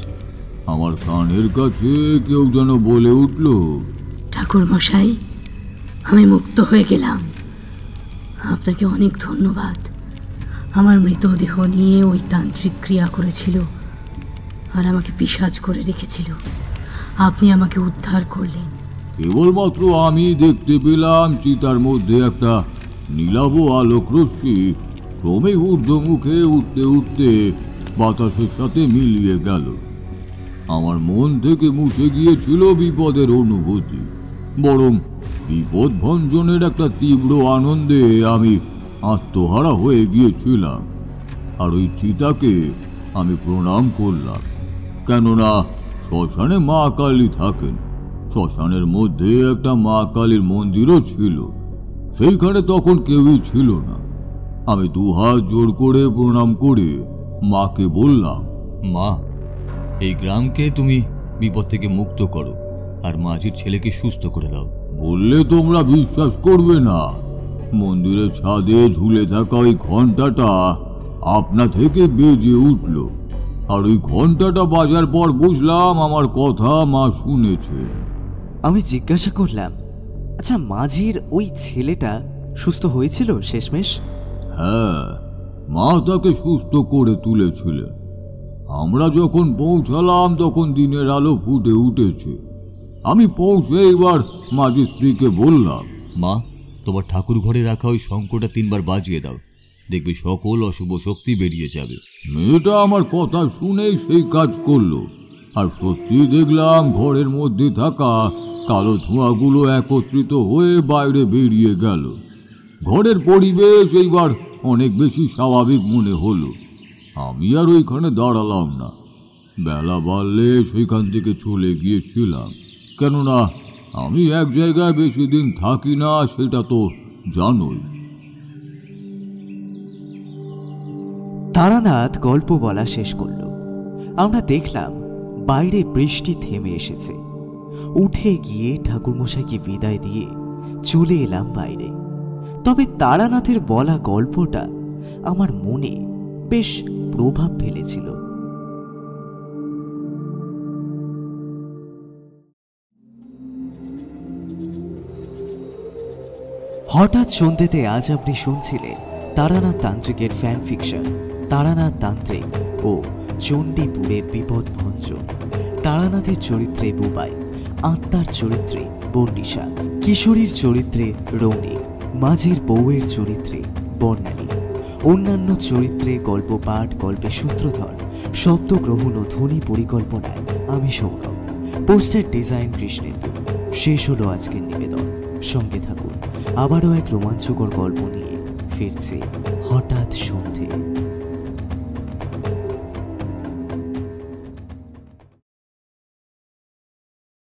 আমার কানের কাছে কেউ যেন বলে উঠল, ঠাকুর মশাই, আমি মুক্ত হয়ে গেলাম। আপনাকে অনেক ধন্যবাদ। আমার মৃতদেহ নিয়ে ওই তান্ত্রিক ক্রিয়া করেছিল আর আমাকে পিশাচ করে রেখেছিল। আপনি আমাকে উদ্ধার করলেন। কেবলমাত্র আমি দেখতে পেলাম চিতার মধ্যে একটা নীলাভ আলোক রশ্মি ক্রমে ঊর্ধ্বমুখে উঠতে উঠতে বাতাসের সাথে মিলিয়ে গেল। আমার মন থেকে মুছে গিয়েছিল বিপদের অনুভূতি, বরং বিপদ ভঞ্জনের একটা তীব্র আনন্দে আমি আত্মহারা হয়ে গিয়েছিলাম। আর ওই চিতাকে আমি প্রণাম করলাম, কেননা শ্মশানে মা কালী থাকেন। শ্মশানের মধ্যে একটা মা কালীর মন্দিরও ছিল, সেইখানে তখন কেউই ছিল না। আমি 2 হাত জোড় করে প্রণাম করে মাকে বললাম, মা, এই গ্রামকে তুমি বিপদ থেকে মুক্ত করো আর মাঝির ছেলেকে সুস্থ করে দাও। বললে তোমরা বিশ্বাস করবে না, মন্দিরের ছাদে ঝুলে থাকা ওই ঘন্টাটা আপনা থেকে বেজে উঠল। আর ওই ঘন্টাটা বাজার পর বুঝলাম আমার কথা মা শুনেছে। আমি জিজ্ঞাসা করলাম, আচ্ছা মাঝির ওই ছেলেটা সুস্থ হয়েছিল শেষমেশ? হ্যাঁ, মা তাকে সুস্থ করে তুলেছিলেন। আমরা যখন পৌঁছালাম তখন দিনের আলো ফুটে উঠেছে। আমি পৌঁছে এবার মাঝির স্ত্রীকে বললাম, মা, তোমার ঠাকুর ঘরে রাখা ওই শঙ্কটা 3 বার বাজিয়ে দাও, দেখবে সকল অশুভ শক্তি বেরিয়ে যাবে। মেয়েটা আমার কথা শুনেই সেই কাজ করলো, আর সত্যি দেখলাম ঘরের মধ্যে থাকা কালো ধোঁয়াগুলো একত্রিত হয়ে বাইরে বেরিয়ে গেল। ঘরের পরিবেশ এইবার অনেক বেশি স্বাভাবিক মনে হলো। আমি আর ওইখানে দাঁড়ালাম না, বেলা বাড়লে সেইখান থেকে চলে গিয়েছিলাম, কেননা আমি এক জায়গায় বেশি দিন থাকি না, সেটা তো জানোই। তারানাথ গল্প বলা শেষ করল। আমরা দেখলাম বাইরে বৃষ্টি থেমে এসেছে। উঠে গিয়ে ঠাকুরমশাইকে বিদায় দিয়ে চলে এলাম বাইরে। তবে তারানাথের বলা গল্পটা আমার মনে বেশ প্রভাব ফেলেছিল। হঠাৎ সন্ধ্যেতে আজ আপনি শুনছিলেন তারানাথ তান্ত্রিকের ফ্যান ফিকশন তারানাথ তান্ত্রিক ও চণ্ডীপুরের বিপদ ভঞ্জন। তারানাথের চরিত্রে বুবাই, আত্মার চরিত্রে বর্ণিশা, কিশোরীর চরিত্রে রৌনিক, মাঝের বউয়ের চরিত্রে বর্ণালী, অন্যান্য চরিত্রে গল্প পাঠ, গল্পের সূত্রধর, শব্দগ্রহণ ও ধ্বনি পরিকল্পনায় আমি সৌরভ, পোস্টার ডিজাইন কৃষ্ণেন্দু। শেষ হলো আজকের নিবেদন। সঙ্গে থাকুন, আবারও এক রোমাঞ্চকর গল্প নিয়ে ফিরছে হঠাৎ সন্ধে।